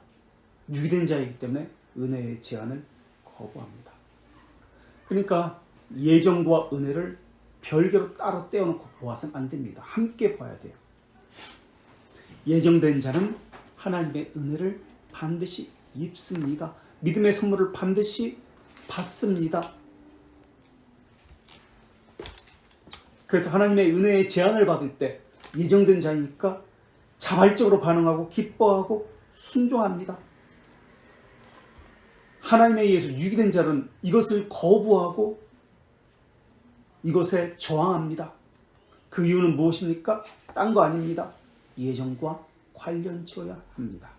유기된 자이기 때문에 은혜의 제한을 거부합니다. 그러니까 예정과 은혜를 별개로 따로 떼어놓고 보아서는 안 됩니다. 함께 봐야 돼요. 예정된 자는 하나님의 은혜를 반드시 입습니다. 믿음의 선물을 반드시 받습니다. 그래서 하나님의 은혜의 제한을 받을 때 예정된 자이니까 자발적으로 반응하고 기뻐하고 순종합니다. 하나님에 의해서 유기된 자는 이것을 거부하고 이것에 저항합니다. 그 이유는 무엇입니까? 딴 거 아닙니다. 예정과 관련 지어야 합니다.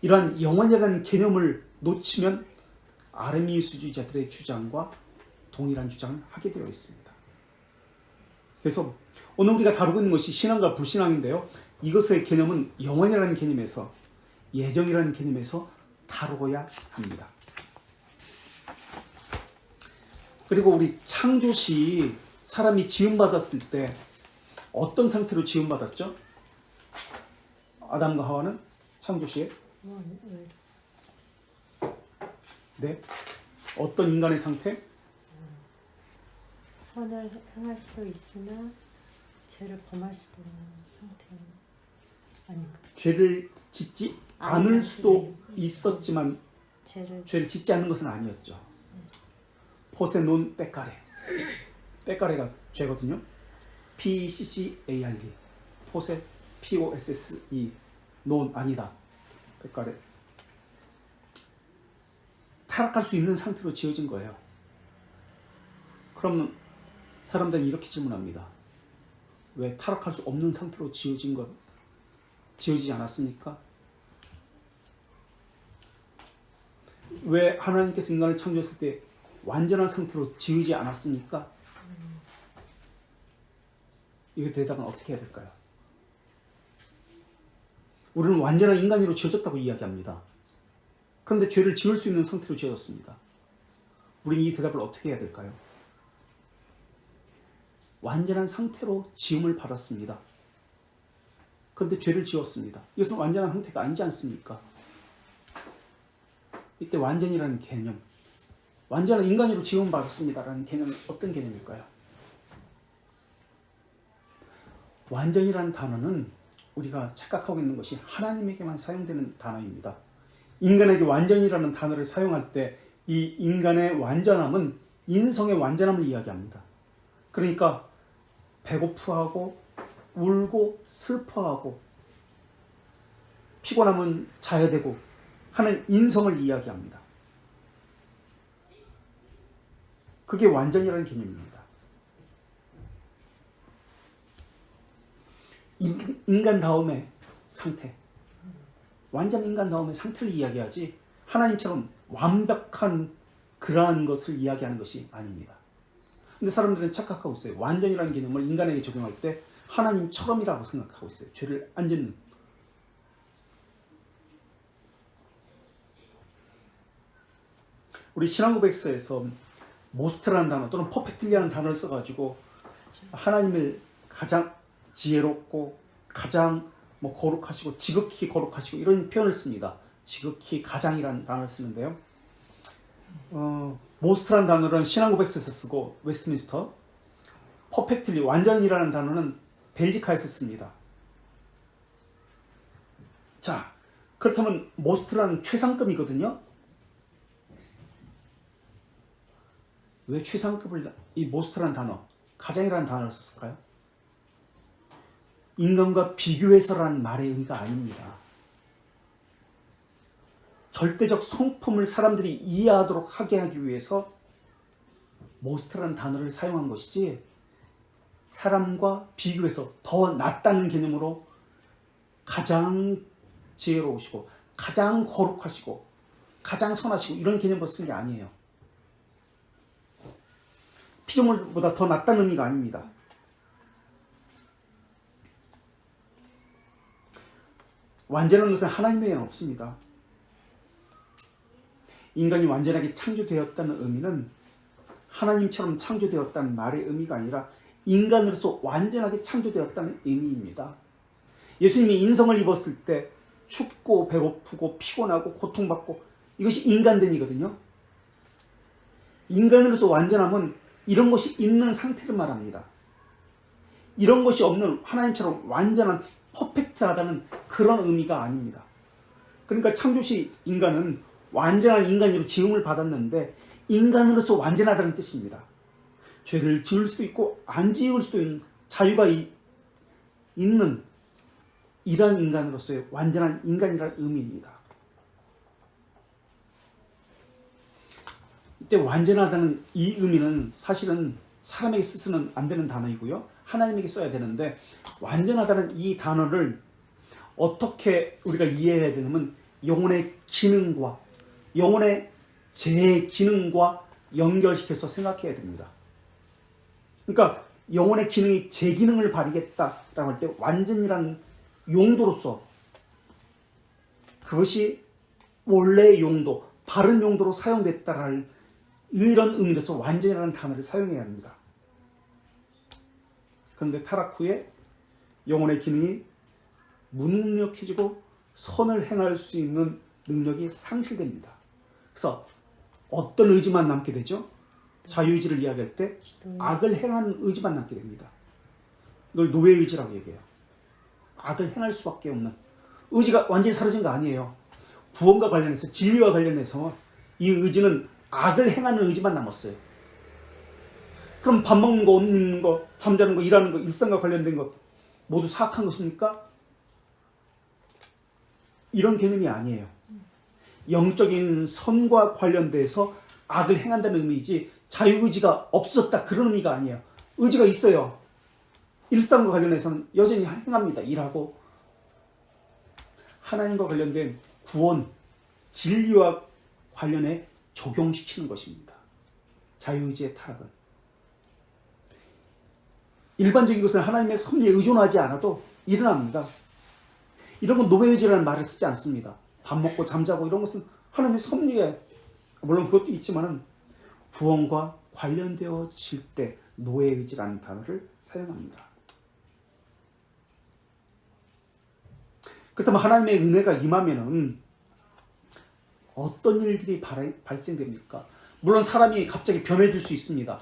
이러한 영원이라는 개념을 놓치면 아르미스주의자들의 주장과 동일한 주장을 하게 되어 있습니다. 그래서 오늘 우리가 다루고 있는 것이 신앙과 불신앙인데요. 이것의 개념은 영원이라는 개념에서, 예정이라는 개념에서 다루어야 합니다. 그리고 우리 창조시 사람이 지음받았을 때 어떤 상태로 지음받았죠? 아담과 하와는 창조시에 네, 어떤 인간의 상태? 선을 행할 수도 있으나 죄를 범할 수도 있는 상태 아닌가? 죄를 짓지 않을 수도 있었지만 죄를 짓지 않는 것은 아니었죠. 포세 논 빼까레, 빼까레가 죄거든요. PCCARE, 포세 POSSE, 논 아니다, 빼까레. 타락할 수 있는 상태로 지어진 거예요. 그러면 사람들은 이렇게 질문합니다. 왜 타락할 수 없는 상태로 지어진 것, 지어지지 않았습니까? 왜 하나님께서 인간을 창조했을 때 완전한 상태로 지으지 않았습니까? 이 대답은 어떻게 해야 될까요? 우리는 완전한 인간으로 지어졌다고 이야기합니다. 그런데 죄를 지을 수 있는 상태로 지어졌습니다. 우리는 이 대답을 어떻게 해야 될까요? 완전한 상태로 지음을 받았습니다. 그런데 죄를 지었습니다. 이것은 완전한 상태가 아니지 않습니까? 이때 완전이라는 개념, 완전한 인간으로 지음 받았습니다라는 개념은 어떤 개념일까요? 완전이라는 단어는 우리가 착각하고 있는 것이 하나님에게만 사용되는 단어입니다. 인간에게 완전이라는 단어를 사용할 때 이 인간의 완전함은 인성의 완전함을 이야기합니다. 그러니까 배고프하고 울고 슬퍼하고 피곤하면 자야 되고 하는 인성을 이야기합니다. 그게 완전이라는 개념입니다. 인간 다음의 상태, 완전 인간 다음의 상태를 이야기하지 하나님처럼 완벽한 그러한 것을 이야기하는 것이 아닙니다. 근데 사람들은 착각하고 있어요. 완전이라는 개념을 인간에게 적용할 때 하나님처럼이라고 생각하고 있어요. 죄를 안 짓는. 우리 신앙고백서에서 모스트라는 단어 또는 퍼펙트리라는 단어를 써가지고 하나님을 가장 지혜롭고 가장 거룩하시고 지극히 거룩하시고 이런 표현을 씁니다. 지극히 가장이라는 단어를 쓰는데요. 모스트라는 단어는 신앙고백서에서 쓰고 웨스트민스터, 퍼펙트리 완전이라는 단어는 벨지카에서 씁니다. 자, 그렇다면 모스트라는 최상급이거든요. 왜 최상급을 이 모스트라는 단어, 가장이라는 단어를 썼을까요? 인간과 비교해서라는 말의 의미가 아닙니다. 절대적 성품을 사람들이 이해하도록 하게 하기 위해서 모스트라는 단어를 사용한 것이지 사람과 비교해서 더 낫다는 개념으로 가장 지혜로우시고 가장 거룩하시고 가장 선하시고 이런 개념으로 쓴 게 아니에요. 피조물보다 더 낫다는 의미가 아닙니다. 완전한 것은 하나님에게는 없습니다. 인간이 완전하게 창조되었다는 의미는 하나님처럼 창조되었다는 말의 의미가 아니라 인간으로서 완전하게 창조되었다는 의미입니다. 예수님이 인성을 입었을 때 춥고 배고프고 피곤하고 고통받고 이것이 인간됨이거든요. 인간으로서 완전함은 이런 것이 있는 상태를 말합니다. 이런 것이 없는 하나님처럼 완전한 퍼펙트하다는 그런 의미가 아닙니다. 그러니까 창조시 인간은 완전한 인간으로 지음을 받았는데 인간으로서 완전하다는 뜻입니다. 죄를 지을 수도 있고 안 지을 수도 있는 자유가 있는 이러한 인간으로서의 완전한 인간이라는 의미입니다. 이때 완전하다는 이 의미는 사실은 사람에게 쓰서는 안 되는 단어이고요. 하나님에게 써야 되는데 완전하다는 이 단어를 어떻게 우리가 이해해야 되냐면 영혼의 기능과 영혼의 제 기능과 연결시켜서 생각해야 됩니다. 그러니까 영혼의 기능이 제 기능을 발휘했다라고 할 때 완전이라는 용도로서 그것이 원래의 용도, 바른 용도로 사용됐다라는 이런 의미로서 완전이라는 단어를 사용해야 합니다. 그런데 타락 후에 영혼의 기능이 무능력해지고 선을 행할 수 있는 능력이 상실됩니다. 그래서 어떤 의지만 남게 되죠? 자유의지를 이야기할 때 악을 행하는 의지만 남게 됩니다. 이걸 노예의지라고 얘기해요. 악을 행할 수밖에 없는 의지가 완전히 사라진 거 아니에요. 구원과 관련해서 진리와 관련해서 이 의지는 악을 행하는 의지만 남았어요. 그럼 밥 먹는 거, 옷 입는 거, 잠자는 거, 일하는 거, 일상과 관련된 것 모두 사악한 것입니까? 이런 개념이 아니에요. 영적인 선과 관련돼서 악을 행한다는 의미이지 자유의지가 없었다 그런 의미가 아니에요. 의지가 있어요. 일상과 관련해서는 여전히 행합니다. 일하고 하나님과 관련된 구원, 진리와 관련해 적용시키는 것입니다. 자유의지의 타락은. 일반적인 것은 하나님의 섭리에 의존하지 않아도 일어납니다. 이런 건 노예의지라는 말을 쓰지 않습니다. 밥 먹고 잠자고 이런 것은 하나님의 섭리에 물론 그것도 있지만은 구원과 관련되어질 때 노예의지라는 단어를 사용합니다. 그렇다면 하나님의 은혜가 임하면은 어떤 일들이 발생됩니까? 물론 사람이 갑자기 변해질 수 있습니다.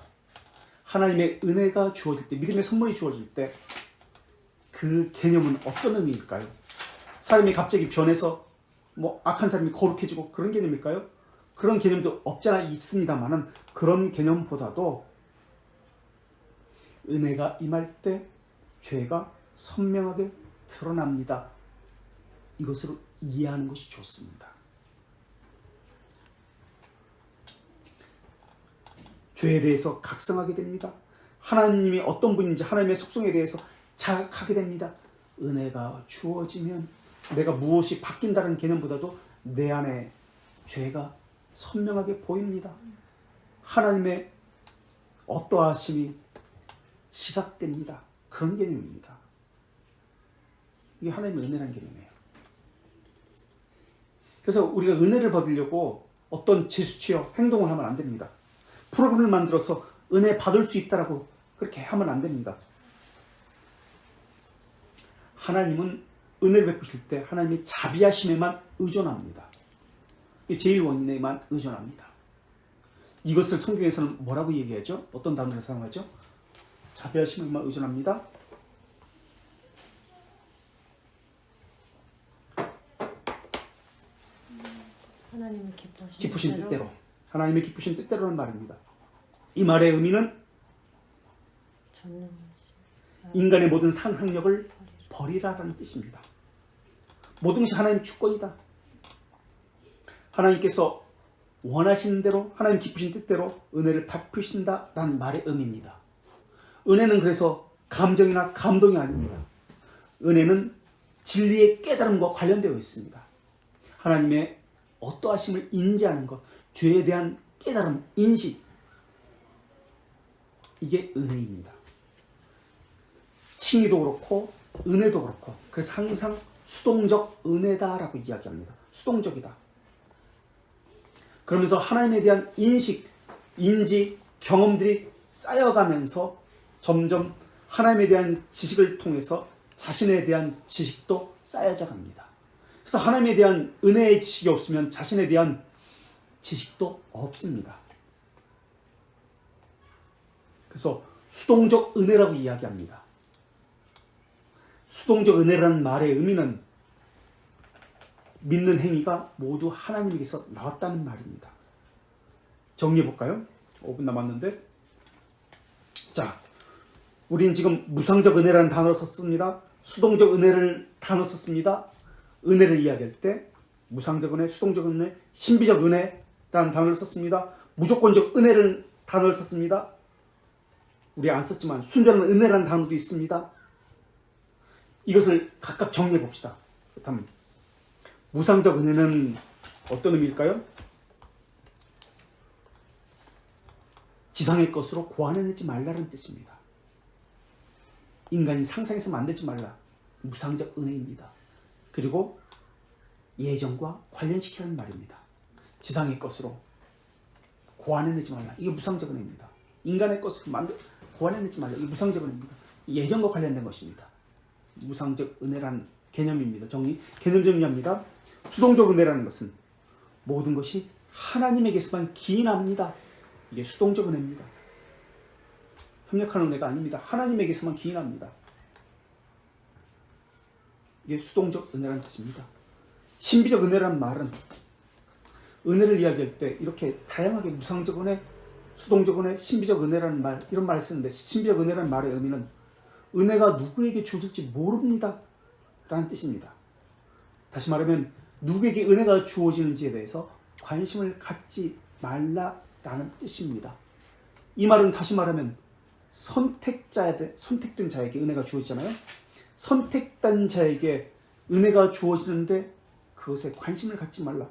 하나님의 은혜가 주어질 때, 믿음의 선물이 주어질 때 그 개념은 어떤 의미일까요? 사람이 갑자기 변해서 악한 사람이 거룩해지고 그런 개념일까요? 그런 개념도 없지 않아 있습니다만은 그런 개념보다도 은혜가 임할 때 죄가 선명하게 드러납니다. 이것으로 이해하는 것이 좋습니다. 죄에 대해서 각성하게 됩니다. 하나님이 어떤 분인지 하나님의 속성에 대해서 자각하게 됩니다. 은혜가 주어지면 내가 무엇이 바뀐다는 개념보다도 내 안에 죄가 선명하게 보입니다. 하나님의 어떠하심이 지각됩니다. 그런 개념입니다. 이게 하나님의 은혜라는 개념이에요. 그래서 우리가 은혜를 받으려고 어떤 제수치여 행동을 하면 안 됩니다. 프로그램을 만들어서 은혜 받을 수 있다라고 그렇게 하면 안 됩니다. 하나님은 은혜를 베푸실 때 하나님이 자비하심에만 의존합니다. 제1원인에만 의존합니다. 이것을 성경에서는 뭐라고 얘기하죠? 어떤 단어를 사용하죠? 자비하심에만 의존합니다. 하나님의 기쁘신 뜻대로. 하나님의 기쁘신 뜻대로라는 말입니다. 이 말의 의미는 인간의 모든 상상력을 버리라라는 뜻입니다. 모든 것이 하나님의 주권이다. 하나님께서 원하시는 대로 하나님 기쁘신 뜻대로 은혜를 베푸신다라는 말의 의미입니다. 은혜는 그래서 감정이나 감동이 아닙니다. 은혜는 진리의 깨달음과 관련되어 있습니다. 하나님의 어떠하심을 인지하는 것, 죄에 대한 깨달음, 인식, 이게 은혜입니다. 칭의도 그렇고 은혜도 그렇고 그래서 항상 수동적 은혜다라고 이야기합니다. 수동적이다. 그러면서 하나님에 대한 인식, 인지, 경험들이 쌓여가면서 점점 하나님에 대한 지식을 통해서 자신에 대한 지식도 쌓여져 갑니다. 그래서 하나님에 대한 은혜의 지식이 없으면 자신에 대한 지식도 없습니다. 그래서 수동적 은혜라고 이야기합니다. 수동적 은혜라는 말의 의미는 믿는 행위가 모두 하나님에게서 나왔다는 말입니다. 정리해 볼까요? 5분 남았는데. 자, 우리는 지금 무상적 은혜라는 단어를 썼습니다. 수동적 은혜를 단어 썼습니다. 은혜를 이야기할 때 무상적 은혜, 수동적 은혜, 신비적 은혜라는 단어를 썼습니다. 무조건적 은혜를 단어를 썼습니다. 우리 안 썼지만 순전한 은혜라는 단어도 있습니다. 이것을 각각 정리해 봅시다. 그렇다면 무상적 은혜는 어떤 의미일까요? 지상의 것으로 고안해내지 말라는 뜻입니다. 인간이 상상해서 만들지 말라. 무상적 은혜입니다. 그리고 예정과 관련시키라는 말입니다. 지상의 것으로 고안해내지 말라. 이게 무상적 은혜입니다. 인간의 것으로 고안해내지 말라. 이게 무상적 은혜입니다. 예정과 관련된 것입니다. 무상적 은혜라는 개념입니다. 개념 정리합니다. 수동적 은혜라는 것은 모든 것이 하나님에게서만 기인합니다. 이게 수동적 은혜입니다. 협력하는 은혜가 아닙니다. 하나님에게서만 기인합니다. 이게 수동적 은혜라는 뜻입니다. 신비적 은혜라는 말은 은혜를 이야기할 때 이렇게 다양하게 무상적 은혜, 수동적 은혜, 신비적 은혜라는 말, 이런 말을 쓰는데 신비적 은혜라는 말의 의미는 은혜가 누구에게 주어질지 모릅니다 라는 뜻입니다. 다시 말하면 누구에게 은혜가 주어지는지에 대해서 관심을 갖지 말라라는 뜻입니다. 이 말은 다시 말하면 선택된 자에게 은혜가 주어지잖아요. 선택된 자에게 은혜가 주어지는데 그것에 관심을 갖지 말라.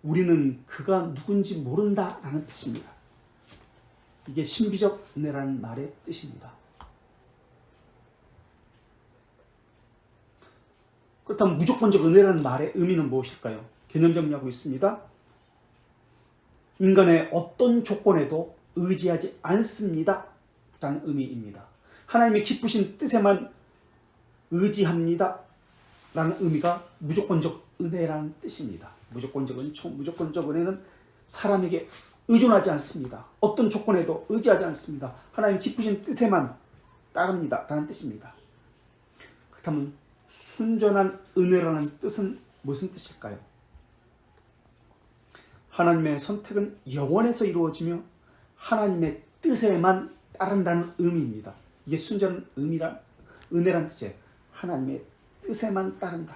우리는 그가 누군지 모른다라는 뜻입니다. 이게 신비적 은혜라는 말의 뜻입니다. 그렇다면 무조건적 은혜라는 말의 의미는 무엇일까요? 개념 정리하고 있습니다. 인간의 어떤 조건에도 의지하지 않습니다 라는 의미입니다. 하나님의 기쁘신 뜻에만 의지합니다 라는 의미가 무조건적 은혜라는 뜻입니다. 무조건적 은혜는 사람에게 의존하지 않습니다. 어떤 조건에도 의지하지 않습니다. 하나님 기쁘신 뜻에만 따릅니다 라는 뜻입니다. 그렇다면 순전한 은혜라는 뜻은 무슨 뜻일까요? 하나님의 선택은 영원에서 이루어지며 하나님의 뜻에만 따른다는 의미입니다. 이게 순전한 은혜라는 뜻이에요. 하나님의 뜻에만 따른다.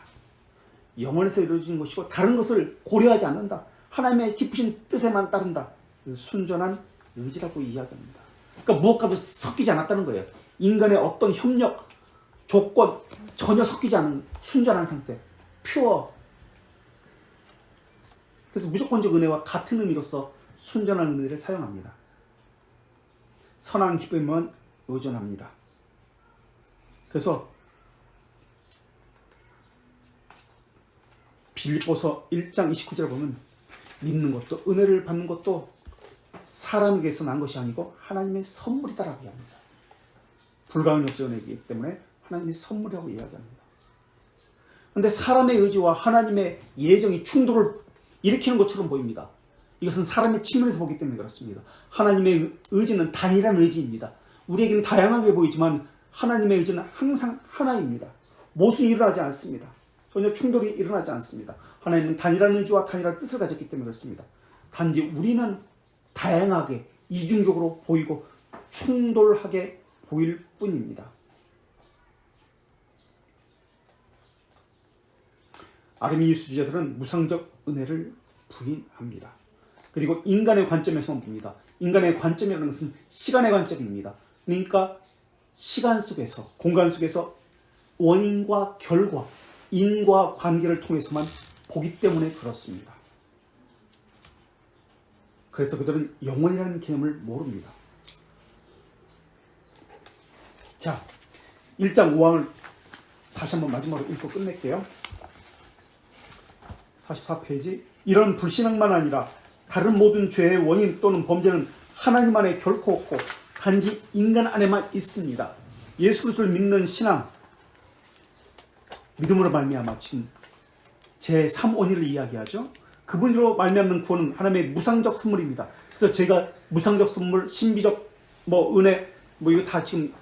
영원에서 이루어지는 것이고 다른 것을 고려하지 않는다. 하나님의 기쁘신 뜻에만 따른다. 순전한 의지라고 이야기합니다. 그러니까 무엇과도 섞이지 않았다는 거예요. 인간의 어떤 협력, 조건 전혀 섞이지 않은 순전한 상태, 퓨어. 그래서 무조건적 은혜와 같은 의미로서 순전한 은혜를 사용합니다. 선한 기쁨만 의존합니다. 그래서 빌립보서 1장 29절에 보면 믿는 것도 은혜를 받는 것도 사람에게서 난 것이 아니고 하나님의 선물이다라고 이야기합니다. 불가항력적 은혜이기 때문에 하나님의 선물이라고 이야기합니다. 그런데 사람의 의지와 하나님의 예정이 충돌을 일으키는 것처럼 보입니다. 이것은 사람의 측면에서 보기 때문에 그렇습니다. 하나님의 의지는 단일한 의지입니다. 우리에게는 다양하게 보이지만 하나님의 의지는 항상 하나입니다. 모순이 일어나지 않습니다. 전혀 충돌이 일어나지 않습니다. 하나님은 단일한 의지와 단일한 뜻을 가졌기 때문에 그렇습니다. 단지 우리는 다양하게 이중적으로 보이고 충돌하게 보일 뿐입니다. 아르미니우스 주자들은 무상적 은혜를 부인합니다. 그리고 인간의 관점에서만 봅니다. 인간의 관점이라는 것은 시간의 관점입니다. 그러니까 시간 속에서, 공간 속에서 원인과 결과, 인과 관계를 통해서만 보기 때문에 그렇습니다. 그래서 그들은 영원이라는 개념을 모릅니다. 자, 1장 5항을 다시 한번 마지막으로 읽고 끝낼게요. 44페이지. 이런 불신앙만 아니라 다른 모든 죄의 원인 또는 범죄는 하나님 안에 결코 없고 단지 인간 안에만 있습니다. 예수 그리스도를 믿는 신앙, 믿음으로 말미암아 지금 제3원인을 이야기하죠. 그분으로 말미암는 구원은 하나님의 무상적 선물입니다. 그래서 제가 무상적 선물, 신비적 은혜, 이거 다 지금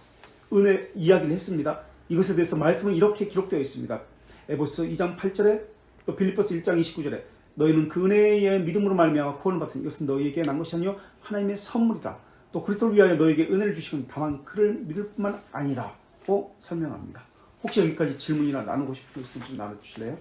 은혜 이야기를 했습니다. 이것에 대해서 말씀은 이렇게 기록되어 있습니다. 에베소서 2장 8절에 또 빌립보서 1장 29절에 너희는 그 은혜의 믿음으로 말미암아 구원을 받으니 이것은 너희에게 난 것이 아니요 하나님의 선물이라. 또 그리스도를 위하여 너희에게 은혜를 주시면 다만 그를 믿을 뿐만 아니라고 설명합니다. 혹시 여기까지 질문이나 나누고 싶은 거 있으면 좀 나눠주실래요?